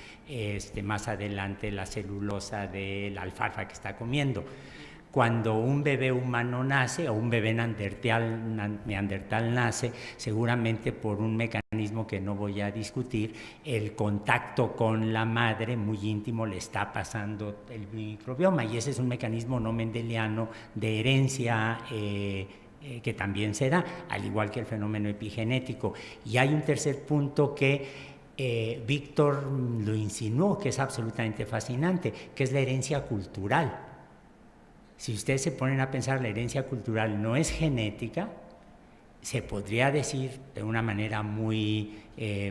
Speaker 1: más adelante la celulosa de la alfalfa que está comiendo. Cuando un bebé humano nace, o un bebé neandertal nace, seguramente por un mecanismo que no voy a discutir, el contacto con la madre muy íntimo le está pasando el microbioma, y ese es un mecanismo no mendeliano de herencia que también se da, al igual que el fenómeno epigenético. Y hay un tercer punto que Víctor lo insinuó, que es absolutamente fascinante, que es la herencia cultural. Si ustedes se ponen a pensar, la herencia cultural no es genética, se podría decir de una manera muy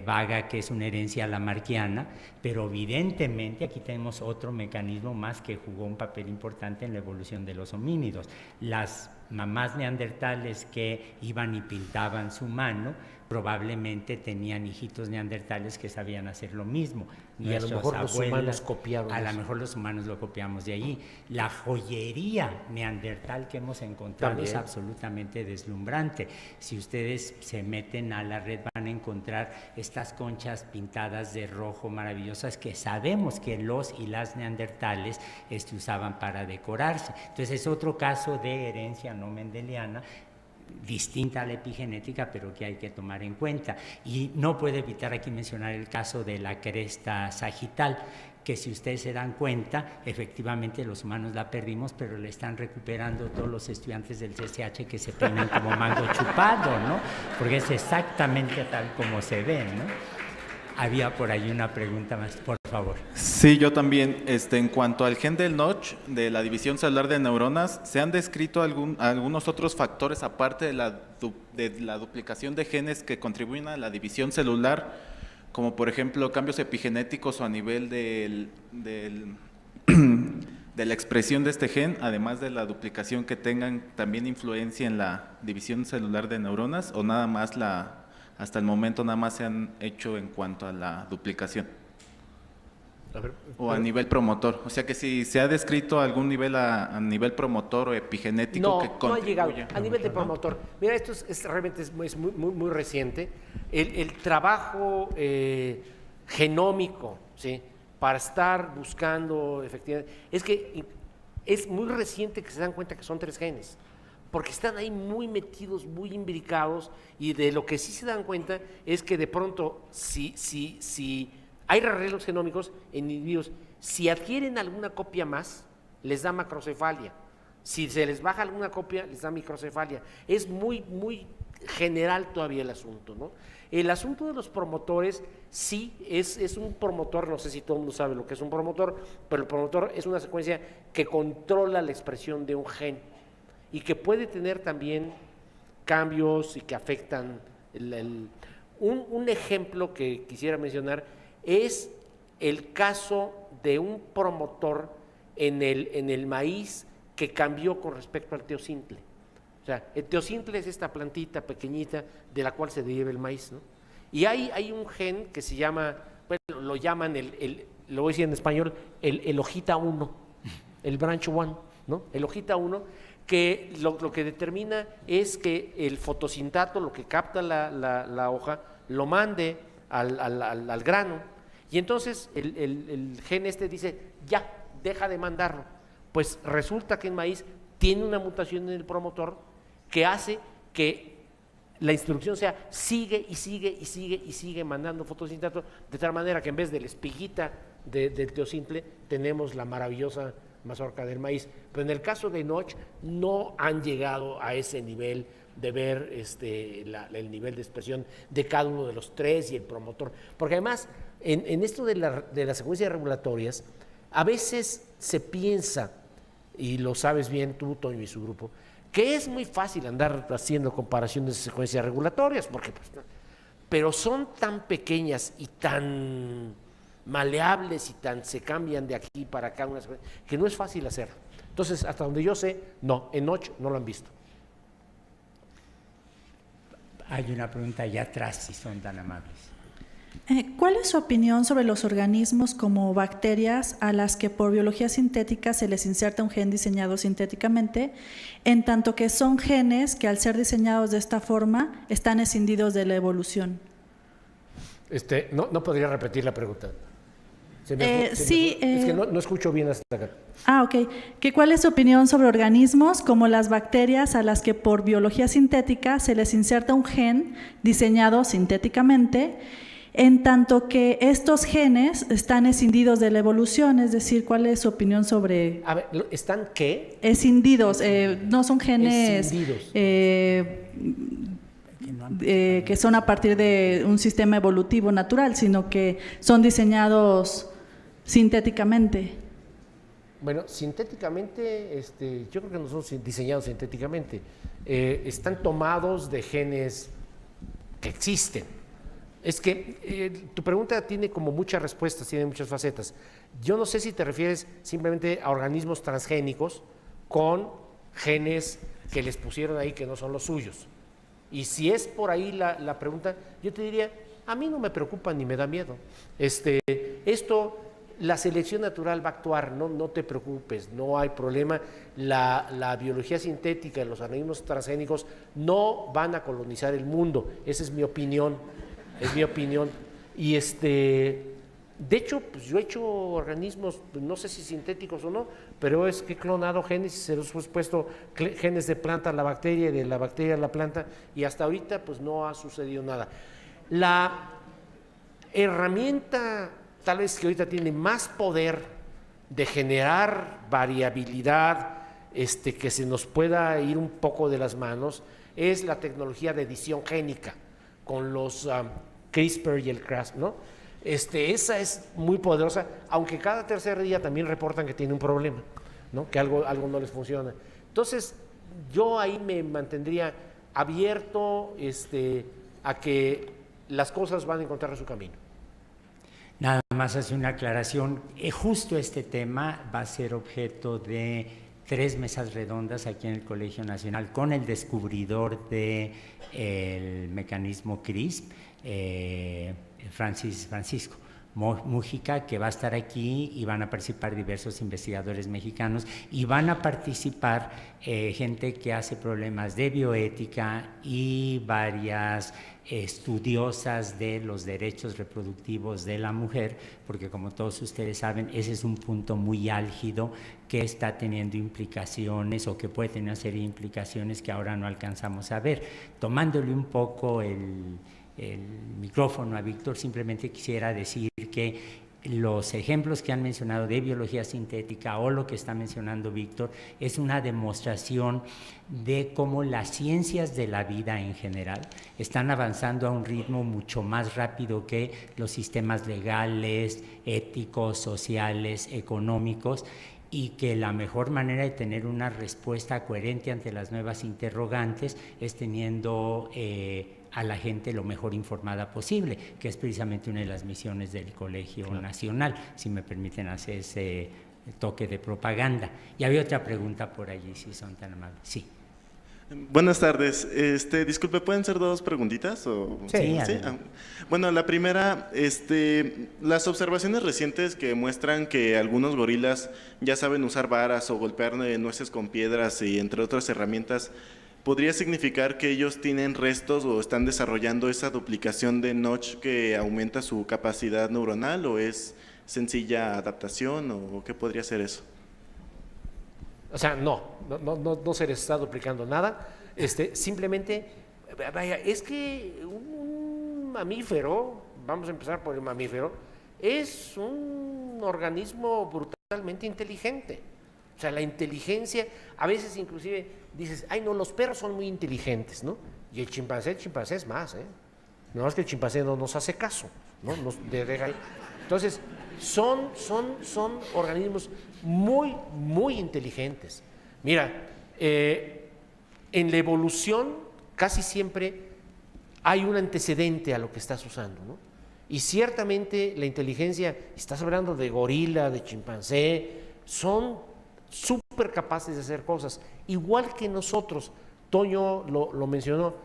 Speaker 1: vaga que es una herencia lamarckiana, pero evidentemente aquí tenemos otro mecanismo más que jugó un papel importante en la evolución de los homínidos. Las mamás neandertales que iban y pintaban su mano probablemente tenían hijitos neandertales que sabían hacer lo mismo.
Speaker 2: Y a lo mejor los humanos copiaron
Speaker 1: a
Speaker 2: eso.
Speaker 1: lo mejor los humanos lo copiamos de allí. La joyería neandertal que hemos encontrado
Speaker 2: también
Speaker 1: es absolutamente deslumbrante. Si ustedes se meten a la red van a encontrar estas conchas pintadas de rojo maravillosas que sabemos que los y las neandertales usaban para decorarse. Entonces es otro caso de herencia no mendeliana, distinta a la epigenética, pero que hay que tomar en cuenta. Y no puedo evitar aquí mencionar el caso de la cresta sagital, que si ustedes se dan cuenta, efectivamente los humanos la perdimos, pero la están recuperando todos los estudiantes del CCH que se peinan como mango chupado, ¿no? Porque es exactamente tal como se ve, ¿no? Había por ahí una pregunta más, por favor.
Speaker 6: Sí, yo también. En cuanto al gen del Notch, de la división celular de neuronas, ¿se han descrito algunos otros factores aparte de la duplicación de genes que contribuyen a la división celular, como por ejemplo cambios epigenéticos o a nivel de la expresión de este gen, además de la duplicación, que tengan también influencia en la división celular de neuronas, o nada más hasta el momento nada más se han hecho en cuanto a la duplicación?
Speaker 2: A ver,
Speaker 6: O a nivel promotor, o sea que si se ha descrito algún nivel a nivel promotor o epigenético que
Speaker 2: no ha llegado
Speaker 6: contribuya.
Speaker 2: a nivel de promotor. Mira, esto realmente es muy reciente. El trabajo genómico, ¿sí?, para estar buscando efectivamente, es que es muy reciente que se dan cuenta que son 3 genes, porque están ahí muy metidos, muy imbricados, y de lo que sí se dan cuenta es que de pronto, si hay arreglos genómicos en individuos, si adquieren alguna copia más, les da macrocefalia. Si se les baja alguna copia, les da microcefalia. Es muy general todavía el asunto, ¿no? El asunto de los promotores, sí, es un promotor, no sé si todo el mundo sabe lo que es un promotor, pero el promotor es una secuencia que controla la expresión de un gen y que puede tener también cambios y que afectan. Un ejemplo que quisiera mencionar es el caso de un promotor en el maíz que cambió con respecto al teosimple. O sea, el teosimple es esta plantita pequeñita de la cual se deriva el maíz, ¿no? Y hay un gen que se llama, bueno, lo llaman, lo voy a decir en español, el hojita 1, el branch 1, ¿no? El hojita 1, que lo que determina es que el fotosintato, lo que capta la hoja, lo mande al grano, y entonces el gen este dice, ya, deja de mandarlo. Pues resulta que el maíz tiene una mutación en el promotor que hace que la instrucción sea sigue y sigue mandando fotosintato, de tal manera que en vez de la espiguita del teosimple tenemos la maravillosa mazorca del maíz. Pero en el caso de Notch no han llegado a ese nivel de ver el nivel de expresión de cada uno de los 3 y el promotor, porque además en esto de las secuencias regulatorias a veces se piensa, y lo sabes bien tú, Toño, y su grupo, que es muy fácil andar haciendo comparaciones de secuencias regulatorias, porque pero son tan pequeñas y tan maleables y se cambian de aquí para acá que no es fácil hacerlo. Entonces, hasta donde yo sé, no, en Notch no lo han visto.
Speaker 1: Hay una pregunta allá atrás, si son tan amables.
Speaker 7: ¿Cuál es su opinión sobre los organismos como bacterias a las que por biología sintética se les inserta un gen diseñado sintéticamente, en tanto que son genes que al ser diseñados de esta forma están escindidos de la evolución?
Speaker 2: No podría repetir la pregunta.
Speaker 7: Sí.
Speaker 2: Es que no escucho bien hasta acá.
Speaker 7: Ok. ¿Cuál es su opinión sobre organismos como las bacterias a las que por biología sintética se les inserta un gen diseñado sintéticamente, en tanto que estos genes están escindidos de la evolución? Es decir, ¿cuál es su opinión sobre...?
Speaker 2: A ver, ¿están qué?
Speaker 7: Escindidos, no son genes
Speaker 2: Escindidos.
Speaker 7: Que son a partir de un sistema evolutivo natural, sino que son diseñados sintéticamente.
Speaker 2: Bueno, sintéticamente, yo creo que no son diseñados sintéticamente. Están tomados de genes que existen. Es que tu pregunta tiene como muchas respuestas, tiene muchas facetas. Yo no sé si te refieres simplemente a organismos transgénicos con genes que les pusieron ahí que no son los suyos. Y si es por ahí la pregunta, yo te diría, a mí no me preocupa ni me da miedo. La selección natural va a actuar, no te preocupes, no hay problema. La biología sintética y los organismos transgénicos no van a colonizar el mundo. Esa es mi opinión. Y de hecho, pues yo he hecho organismos, no sé si sintéticos o no, pero es que he clonado genes y se los he puesto genes de planta a la bacteria y de la bacteria a la planta, y hasta ahorita pues no ha sucedido nada. La herramienta tal vez que ahorita tiene más poder de generar variabilidad, que se nos pueda ir un poco de las manos, es la tecnología de edición génica con los CRISPR y el Cas, ¿no? Esa es muy poderosa, aunque cada tercer día también reportan que tiene un problema, ¿no? Que algo no les funciona. Entonces, yo ahí me mantendría abierto a que las cosas van a encontrar su camino.
Speaker 1: más hacer una aclaración. Justo este tema va a ser objeto de 3 mesas redondas aquí en el Colegio Nacional con el descubridor del mecanismo CRISP, Francisco Mújica, que va a estar aquí, y van a participar diversos investigadores mexicanos y van a participar gente que hace problemas de bioética y varias estudiosas de los derechos reproductivos de la mujer, porque como todos ustedes saben, ese es un punto muy álgido que está teniendo implicaciones o que puede tener una serie de implicaciones que ahora no alcanzamos a ver. Tomándole un poco el micrófono a Víctor, simplemente quisiera decir que los ejemplos que han mencionado de biología sintética o lo que está mencionando Víctor es una demostración de cómo las ciencias de la vida en general están avanzando a un ritmo mucho más rápido que los sistemas legales, éticos, sociales, económicos, y que la mejor manera de tener una respuesta coherente ante las nuevas interrogantes es teniendo a la gente lo mejor informada posible, que es precisamente una de las misiones del Colegio Nacional, si me permiten hacer ese toque de propaganda. Y había otra pregunta por allí, si son tan amables. Sí.
Speaker 8: Buenas tardes. Disculpe, ¿pueden ser 2 preguntitas? O...
Speaker 1: Sí.
Speaker 8: Bueno, la primera, las observaciones recientes que muestran que algunos gorilas ya saben usar varas o golpear nueces con piedras y entre otras herramientas, ¿podría significar que ellos tienen restos o están desarrollando esa duplicación de Notch que aumenta su capacidad neuronal, o es sencilla adaptación, o qué podría ser eso?
Speaker 2: O sea, no se les está duplicando nada. Simplemente, vaya, es que un mamífero, vamos a empezar por el mamífero, es un organismo brutalmente inteligente. O sea, la inteligencia, a veces inclusive dices, ay no, los perros son muy inteligentes, ¿no? Y el chimpancé es más, ¿eh? No es que el chimpancé no nos hace caso, ¿no? Nos deja ahí. Entonces, son organismos muy, muy inteligentes. Mira, en la evolución casi siempre hay un antecedente a lo que estás usando, ¿no? Y ciertamente la inteligencia, estás hablando de gorila, de chimpancé, son súper capaces de hacer cosas, igual que nosotros. Toño lo mencionó,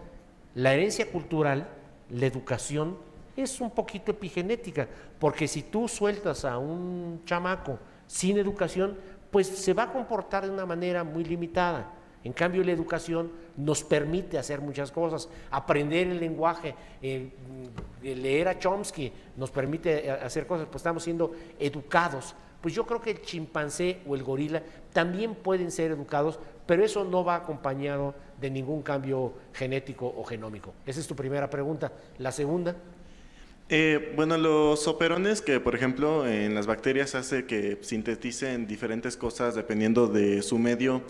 Speaker 2: la herencia cultural, la educación, es un poquito epigenética, porque si tú sueltas a un chamaco sin educación, pues se va a comportar de una manera muy limitada. En cambio, la educación nos permite hacer muchas cosas, aprender el lenguaje, leer a Chomsky nos permite hacer cosas, pues estamos siendo educados. Pues yo creo que el chimpancé o el gorila también pueden ser educados, pero eso no va acompañado de ningún cambio genético o genómico. Esa es tu primera pregunta. La segunda.
Speaker 8: Bueno, los operones que, por ejemplo, en las bacterias hace que sinteticen diferentes cosas dependiendo de su medio,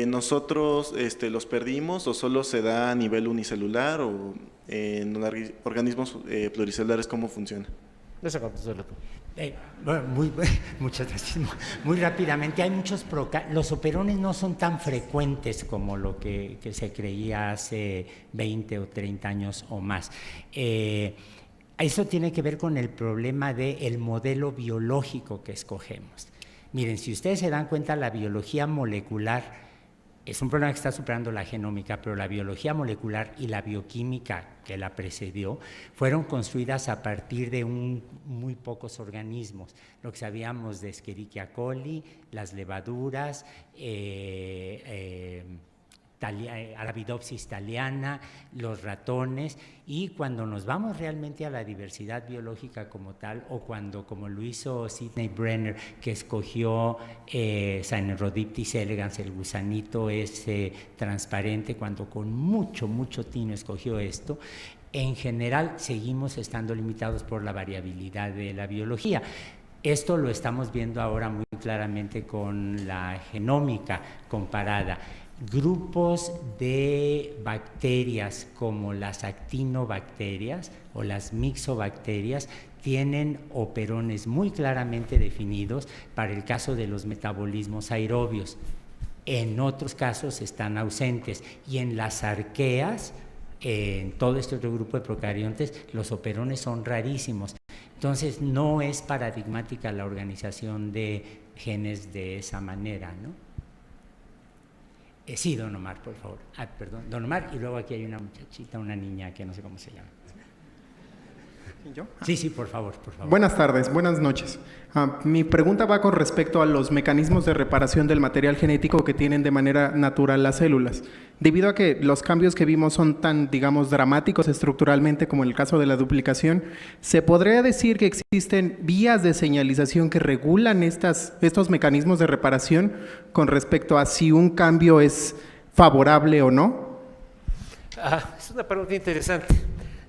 Speaker 8: ¿nosotros los perdimos o solo se da a nivel unicelular, o en organismos pluricelulares cómo funciona?
Speaker 2: Esa contéstala tú.
Speaker 1: Bueno, muchas gracias. Muy rápidamente, hay muchos los operones no son tan frecuentes como lo que se creía hace 20 o 30 años o más. Eso tiene que ver con el problema del modelo biológico que escogemos. Miren, si ustedes se dan cuenta, la biología molecular es un problema que está superando la genómica, pero la biología molecular y la bioquímica que la precedió fueron construidas a partir de muy pocos organismos. Lo que sabíamos de Escherichia coli, las levaduras, Arabidopsis thaliana, los ratones, y cuando nos vamos realmente a la diversidad biológica como tal, o cuando, como lo hizo Sidney Brenner, que escogió Caenorhodiptis elegans, el gusanito ese transparente, cuando con mucho tino escogió esto, en general seguimos estando limitados por la variabilidad de la biología. Esto lo estamos viendo ahora muy claramente con la genómica comparada. Grupos de bacterias como las actinobacterias o las mixobacterias tienen operones muy claramente definidos para el caso de los metabolismos aerobios. En otros casos están ausentes, y en las arqueas, en todo este otro grupo de procariontes, los operones son rarísimos. Entonces, no es paradigmática la organización de genes de esa manera, ¿no? Sí, don Omar, por favor. Perdón, don Omar, y luego aquí hay una muchachita, una niña que no sé cómo se llama.
Speaker 9: ¿Yo?
Speaker 1: Sí, por favor, por favor.
Speaker 9: Buenas tardes, buenas noches. Mi pregunta va con respecto a los mecanismos de reparación del material genético que tienen de manera natural las células. Debido a que los cambios que vimos son tan, digamos, dramáticos estructuralmente como en el caso de la duplicación, ¿se podría decir que existen vías de señalización que regulan estos mecanismos de reparación con respecto a si un cambio es favorable o no?
Speaker 2: Es una pregunta interesante.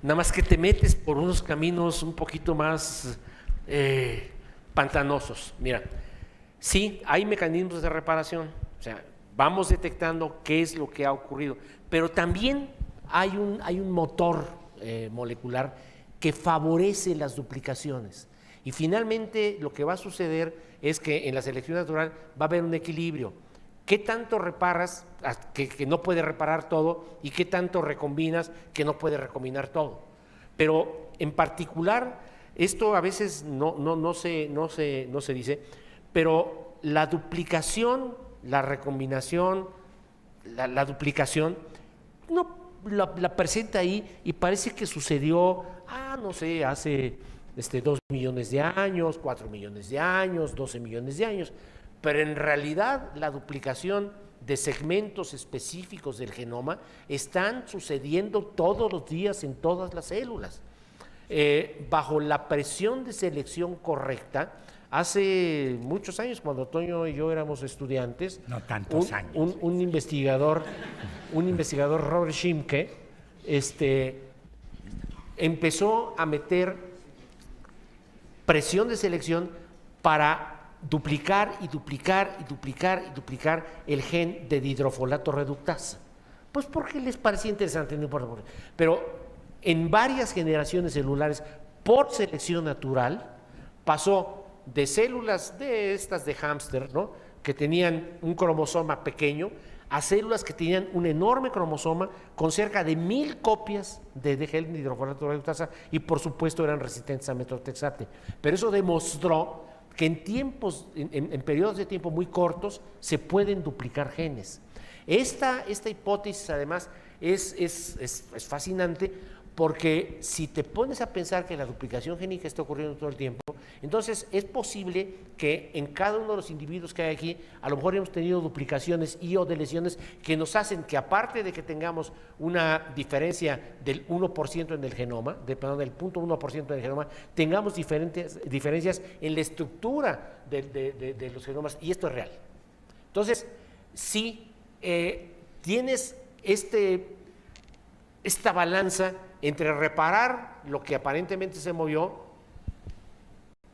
Speaker 2: Nada más que te metes por unos caminos un poquito más pantanosos. Mira, sí, hay mecanismos de reparación, o sea, vamos detectando qué es lo que ha ocurrido, pero también hay un motor molecular que favorece las duplicaciones. Y finalmente lo que va a suceder es que en la selección natural va a haber un equilibrio. ¿Qué tanto reparas que no puede reparar todo y qué tanto recombinas que no puede recombinar todo? Pero en particular, esto a veces no se dice, pero la duplicación, la recombinación, la duplicación, no la presenta ahí y parece que sucedió, no sé, hace 2 millones de años, 4 millones de años, 12 millones de años. Pero en realidad la duplicación de segmentos específicos del genoma están sucediendo todos los días en todas las células. Bajo la presión de selección correcta, hace muchos años, cuando Toño y yo éramos estudiantes,
Speaker 1: no tantos años,
Speaker 2: un investigador, Robert Schimke, empezó a meter presión de selección para duplicar el gen de dihidrofolato reductasa. Pues porque les parecía interesante, no importa por qué. Pero en varias generaciones celulares, por selección natural, pasó de células de estas de hámster, ¿no?, que tenían un cromosoma pequeño, a células que tenían un enorme cromosoma con cerca de 1000 copias de gen de dihidrofolato reductasa y por supuesto eran resistentes a metotrexate. Pero eso demostró que en periodos de tiempo muy cortos se pueden duplicar genes. Esta hipótesis además es fascinante porque si te pones a pensar que la duplicación génica está ocurriendo todo el tiempo, entonces es posible que en cada uno de los individuos que hay aquí, a lo mejor hemos tenido duplicaciones y o deleciones que nos hacen que aparte de que tengamos una diferencia del 1% en el genoma, del 0.1% en el genoma, tengamos diferencias en la estructura de los genomas, y esto es real. Entonces, si tienes esta balanza entre reparar lo que aparentemente se movió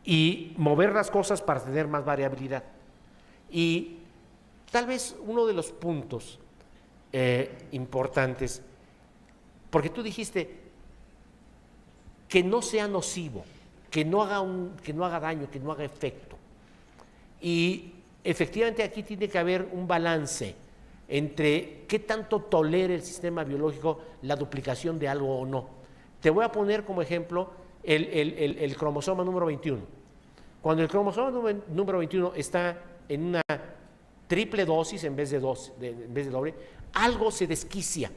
Speaker 2: y mover las cosas para tener más variabilidad. Y tal vez uno de los puntos importantes, porque tú dijiste que no sea nocivo, que no haga daño, que no haga efecto. Y efectivamente aquí tiene que haber un balance entre qué tanto tolera el sistema biológico la duplicación de algo o no. Te voy a poner como ejemplo el cromosoma número 21. Cuando el cromosoma número 21 está en una triple dosis en vez de doble, algo se desquicia.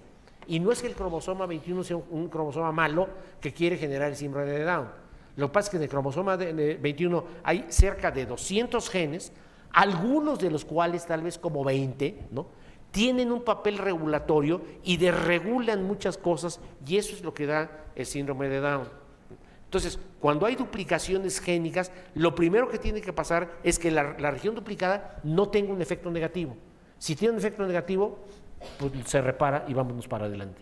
Speaker 2: Y no es que el cromosoma 21 sea un cromosoma malo que quiere generar el síndrome de Down. Lo que pasa es que en el cromosoma 21 hay cerca de 200 genes, algunos de los cuales, tal vez como 20, ¿no?, tienen un papel regulatorio y desregulan muchas cosas, y eso es lo que da el síndrome de Down. Entonces, cuando hay duplicaciones génicas, lo primero que tiene que pasar es que la región duplicada no tenga un efecto negativo. Si tiene un efecto negativo, pues se repara y vámonos para adelante.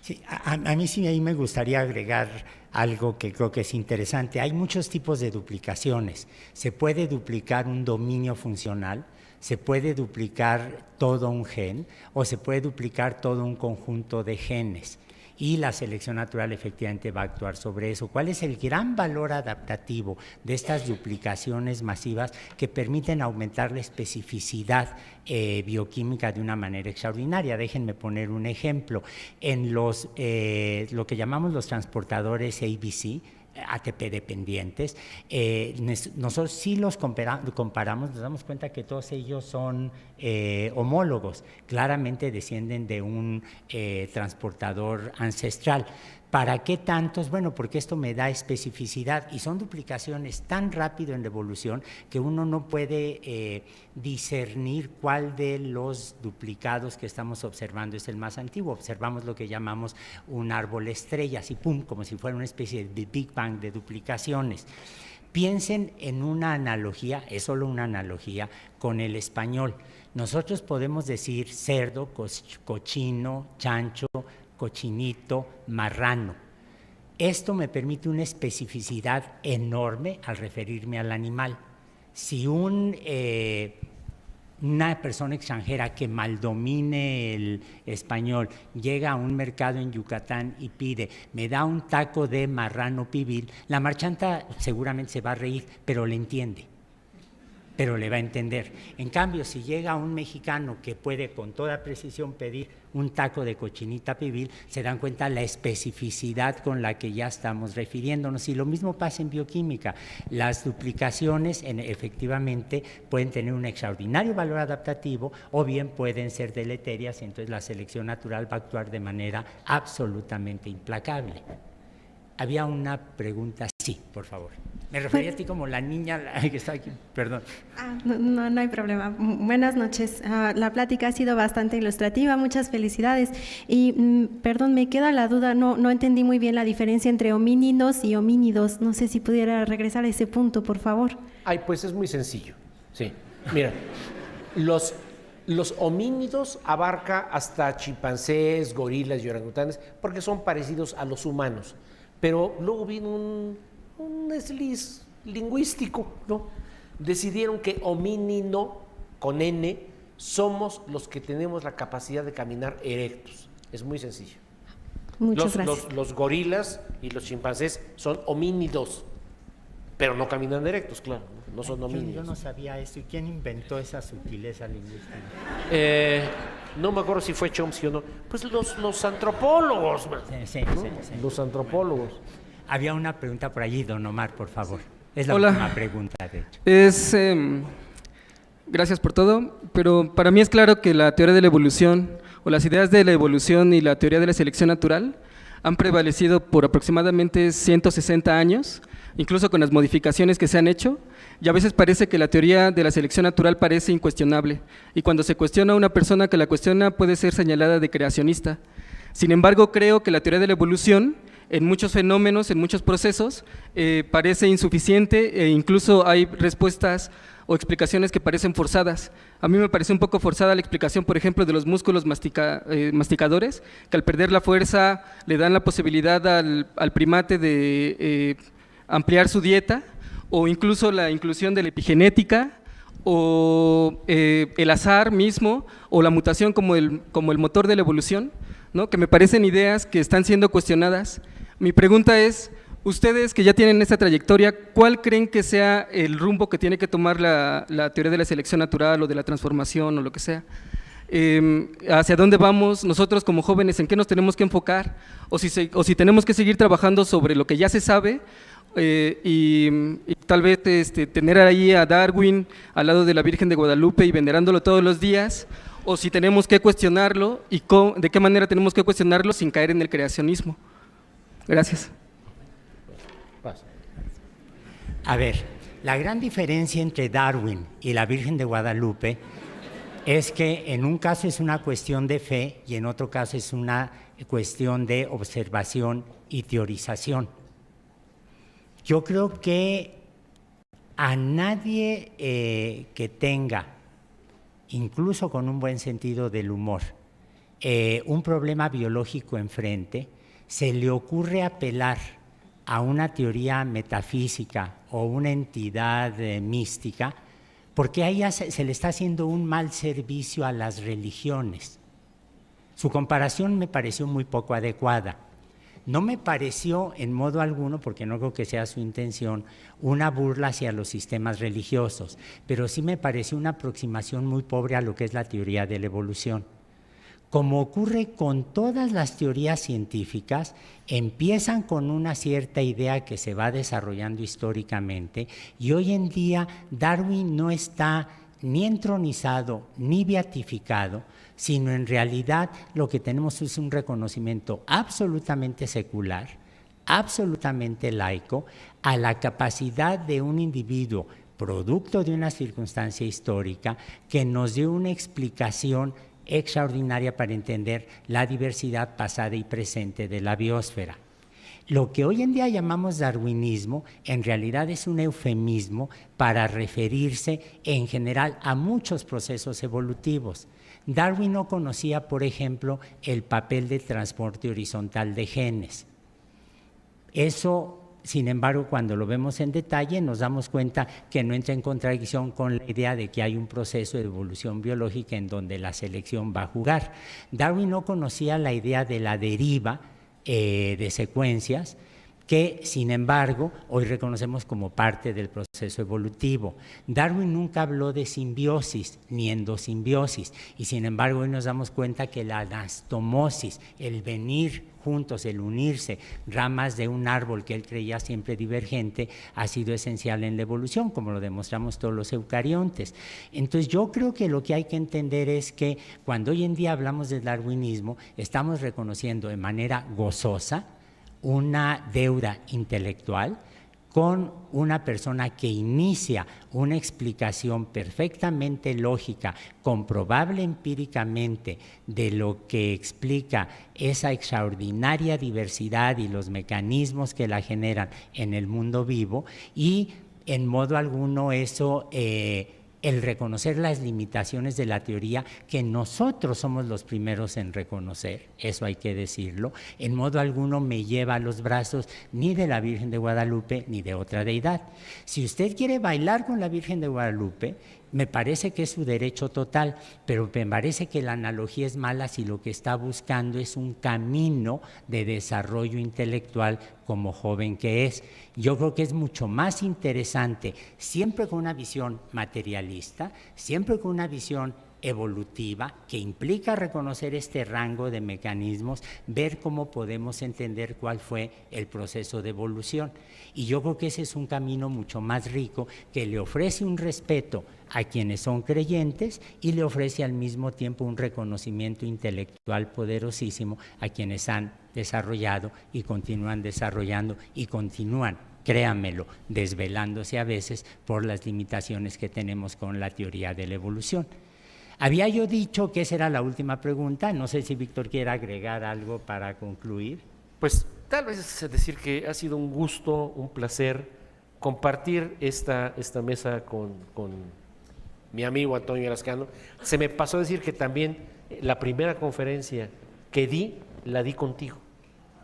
Speaker 1: Sí, a mí sí ahí me gustaría agregar algo que creo que es interesante. Hay muchos tipos de duplicaciones. Se puede duplicar un dominio funcional, se puede duplicar todo un gen o se puede duplicar todo un conjunto de genes. Y la selección natural efectivamente va a actuar sobre eso. ¿Cuál es el gran valor adaptativo de estas duplicaciones masivas que permiten aumentar la especificidad bioquímica de una manera extraordinaria? Déjenme poner un ejemplo. En lo que llamamos los transportadores ABC, ATP dependientes. Nosotros sí los comparamos, nos damos cuenta que todos ellos son homólogos, claramente descienden de un transportador ancestral. ¿Para qué tantos? Bueno, porque esto me da especificidad y son duplicaciones tan rápido en la evolución que uno no puede discernir cuál de los duplicados que estamos observando es el más antiguo. Observamos lo que llamamos un árbol estrella, así pum, como si fuera una especie de Big Bang de duplicaciones. Piensen en una analogía, es solo una analogía, con el español. Nosotros podemos decir cerdo, cochino, chancho, cochinito, marrano. Esto me permite una especificidad enorme al referirme al animal. Si una persona extranjera que mal domine el español llega a un mercado en Yucatán y pide, me da un taco de marrano pibil, la marchanta seguramente se va a reír, pero le entiende, pero le va a entender. En cambio, si llega un mexicano que puede con toda precisión pedir un taco de cochinita pibil, se dan cuenta la especificidad con la que ya estamos refiriéndonos. Y lo mismo pasa en bioquímica. Las duplicaciones efectivamente pueden tener un extraordinario valor adaptativo o bien pueden ser deleterias, entonces la selección natural va a actuar de manera absolutamente implacable. Había una pregunta, sí, por favor. Me refería a ti como la niña que está aquí, perdón.
Speaker 10: No hay problema. Buenas noches. La plática ha sido bastante ilustrativa, muchas felicidades. Y, perdón, me queda la duda, no entendí muy bien la diferencia entre homínidos y homínidos. No sé si pudiera regresar a ese punto, por favor.
Speaker 2: Ay, pues es muy sencillo, sí. Mira, los homínidos abarca hasta chimpancés, gorilas y orangutanes, porque son parecidos a los humanos. Pero luego vino un desliz lingüístico, ¿no? Decidieron que homínino, con N, somos los que tenemos la capacidad de caminar erectos. Es muy sencillo.
Speaker 10: Muchas gracias.
Speaker 2: Los gorilas y los chimpancés son homínidos, pero no caminan erectos, claro, no son homínidos.
Speaker 1: Yo no sabía eso. ¿Y quién inventó esa sutileza lingüística?
Speaker 2: No me acuerdo si fue Chomsky o no. Pues los antropólogos.
Speaker 1: Sí.
Speaker 2: Los antropólogos.
Speaker 1: Había una pregunta por allí, don Omar, por favor. Es la
Speaker 11: Hola.
Speaker 1: última pregunta, de hecho.
Speaker 11: Gracias por todo, pero para mí es claro que la teoría de la evolución o las ideas de la evolución y la teoría de la selección natural han prevalecido por aproximadamente 160 años, incluso con las modificaciones que se han hecho, y a veces parece que la teoría de la selección natural parece incuestionable, y cuando se cuestiona a una persona que la cuestiona puede ser señalada de creacionista. Sin embargo, creo que la teoría de la evolución, en muchos fenómenos, en muchos procesos, parece insuficiente e incluso hay respuestas o explicaciones que parecen forzadas. A mí me parece un poco forzada la explicación, por ejemplo, de los músculos masticadores, que al perder la fuerza le dan la posibilidad al primate de ampliar su dieta, o incluso la inclusión de la epigenética, o el azar mismo, o la mutación como el motor de la evolución, ¿no? Que me parecen ideas que están siendo cuestionadas. Mi pregunta es, ustedes que ya tienen esta trayectoria, ¿cuál creen que sea el rumbo que tiene que tomar la teoría de la selección natural o de la transformación o lo que sea? ¿Hacia dónde vamos nosotros como jóvenes? ¿En qué nos tenemos que enfocar? O si tenemos que seguir trabajando sobre lo que ya se sabe y tal vez tener ahí a Darwin al lado de la Virgen de Guadalupe y venerándolo todos los días, o si tenemos que cuestionarlo y de qué manera tenemos que cuestionarlo sin caer en el creacionismo. Gracias.
Speaker 1: A ver, la gran diferencia entre Darwin y la Virgen de Guadalupe es que en un caso es una cuestión de fe y en otro caso es una cuestión de observación y teorización. Yo creo que a nadie que tenga, incluso con un buen sentido del humor, un problema biológico enfrente, se le ocurre apelar a una teoría metafísica o una entidad mística, porque a ella se le está haciendo un mal servicio a las religiones. Su comparación me pareció muy poco adecuada. No me pareció en modo alguno, porque no creo que sea su intención, una burla hacia los sistemas religiosos, pero sí me pareció una aproximación muy pobre a lo que es la teoría de la evolución. como ocurre con todas las teorías científicas, empiezan con una cierta idea que se va desarrollando históricamente y hoy en día Darwin no está ni entronizado ni beatificado, sino en realidad lo que tenemos es un reconocimiento absolutamente secular, absolutamente laico, a la capacidad de un individuo producto de una circunstancia histórica que nos dio una explicación extraordinaria para entender la diversidad pasada y presente de la biosfera. Lo que hoy en día llamamos darwinismo en realidad es un eufemismo para referirse en general a muchos procesos evolutivos. Darwin no conocía, por ejemplo, el papel del transporte horizontal de genes. Eso, sin embargo, cuando lo vemos en detalle, nos damos cuenta que no entra en contradicción con la idea de que hay un proceso de evolución biológica en donde la selección va a jugar. Darwin no conocía la idea de la deriva de secuencias, que, sin embargo, hoy reconocemos como parte del proceso evolutivo. Darwin nunca habló de simbiosis ni endosimbiosis, y sin embargo hoy nos damos cuenta que la anastomosis, el venir juntos, el unirse ramas de un árbol que él creía siempre divergente, ha sido esencial en la evolución, como lo demostramos todos los eucariontes. Entonces yo creo que lo que hay que entender es que cuando hoy en día hablamos de darwinismo, estamos reconociendo de manera gozosa una deuda intelectual con una persona que inicia una explicación perfectamente lógica, comprobable empíricamente, de lo que explica esa extraordinaria diversidad y los mecanismos que la generan en el mundo vivo, y en modo alguno eso el reconocer las limitaciones de la teoría, que nosotros somos los primeros en reconocer, eso hay que decirlo, en modo alguno me lleva a los brazos ni de la Virgen de Guadalupe ni de otra deidad. Si usted quiere bailar con la Virgen de Guadalupe, me parece que es su derecho total, pero me parece que la analogía es mala si lo que está buscando es un camino de desarrollo intelectual como joven que es. Yo creo que es mucho más interesante, siempre con una visión materialista, siempre con una visión evolutiva, que implica reconocer este rango de mecanismos, ver cómo podemos entender cuál fue el proceso de evolución. Y yo creo que ese es un camino mucho más rico, que le ofrece un respeto a quienes son creyentes y le ofrece al mismo tiempo un reconocimiento intelectual poderosísimo a quienes han desarrollado y continúan desarrollando y continúan, créanmelo, desvelándose a veces por las limitaciones que tenemos con la teoría de la evolución. Había yo dicho que esa era la última pregunta, no sé si Víctor quiere agregar algo para concluir.
Speaker 2: Pues tal vez es decir que ha sido un gusto, un placer compartir esta mesa con mi amigo Antonio Lascano. Se me pasó a decir que también la primera conferencia que di, la di contigo,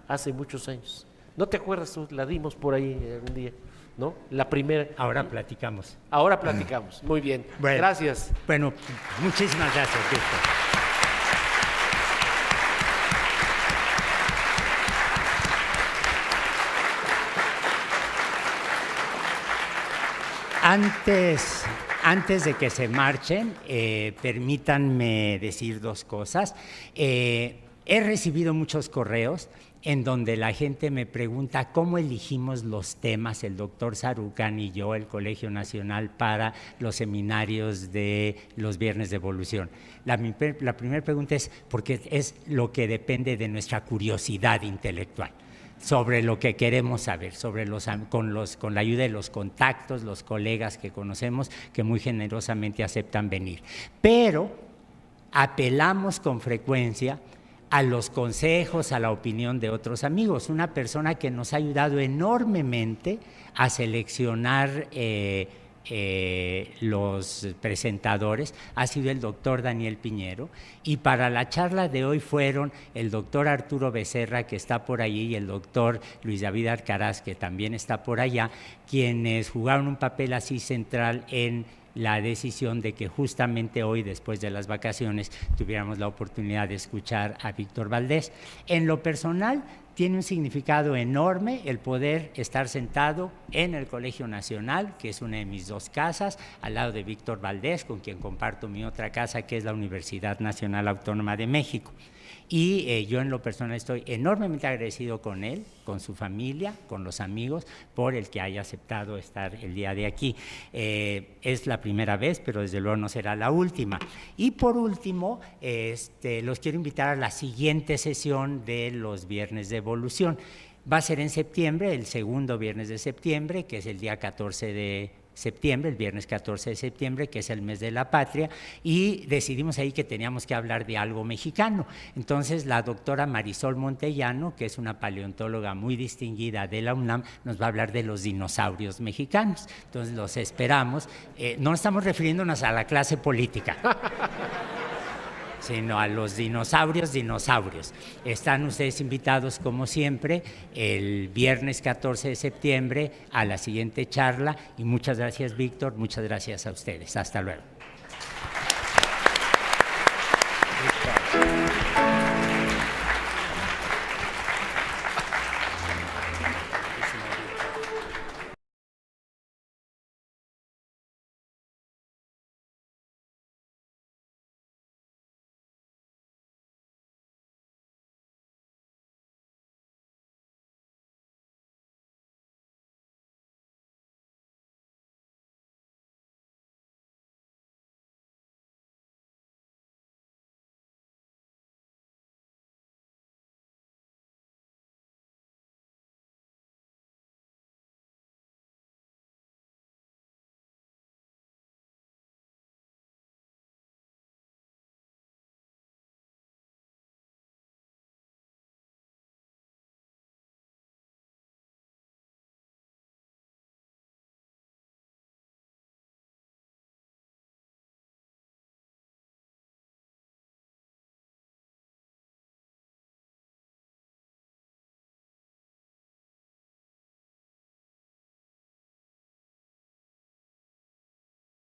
Speaker 2: hace muchos años. ¿No te acuerdas tú? La dimos por ahí un día, ¿no? La primera.
Speaker 1: Ahora platicamos.
Speaker 2: Ahora platicamos, muy bien.
Speaker 1: Bueno,
Speaker 2: gracias.
Speaker 1: Bueno, muchísimas gracias, Víctor. Antes de que se marchen, permítanme decir dos cosas. He recibido muchos correos en donde la gente me pregunta cómo elegimos los temas, el doctor Sarucán y yo, el Colegio Nacional, para los seminarios de los Viernes de Evolución. La primera pregunta es porque es lo que depende de nuestra curiosidad intelectual sobre lo que queremos saber, con la ayuda de los contactos, los colegas que conocemos, que muy generosamente aceptan venir. Pero apelamos con frecuencia a los consejos, a la opinión de otros amigos. Una persona que nos ha ayudado enormemente a seleccionar los presentadores ha sido el doctor Daniel Piñero, y para la charla de hoy fueron el doctor Arturo Becerra, que está por allí, y el doctor Luis David Alcaraz, que también está por allá, quienes jugaron un papel así central en la decisión de que justamente hoy, después de las vacaciones, tuviéramos la oportunidad de escuchar a Víctor Valdés. En lo personal, tiene un significado enorme el poder estar sentado en el Colegio Nacional, que es una de mis 2 casas, al lado de Víctor Valdés, con quien comparto mi otra casa, que es la Universidad Nacional Autónoma de México. Y yo en lo personal estoy enormemente agradecido con él, con su familia, con los amigos, por el que haya aceptado estar el día de aquí. Es la primera vez, pero desde luego no será la última. Y por último, los quiero invitar a la siguiente sesión de los Viernes de Evolución. Va a ser en septiembre, el segundo viernes de septiembre, que es el día 14 de septiembre, el viernes 14 de septiembre, que es el mes de la patria, y decidimos ahí que teníamos que hablar de algo mexicano. Entonces la doctora Marisol Montellano, que es una paleontóloga muy distinguida de la UNAM, nos va a hablar de los dinosaurios mexicanos. Entonces los esperamos. No estamos refiriéndonos a la clase política, sino a los dinosaurios. Están ustedes invitados, como siempre, el viernes 14 de septiembre a la siguiente charla, y muchas gracias, Víctor, muchas gracias a ustedes. Hasta luego.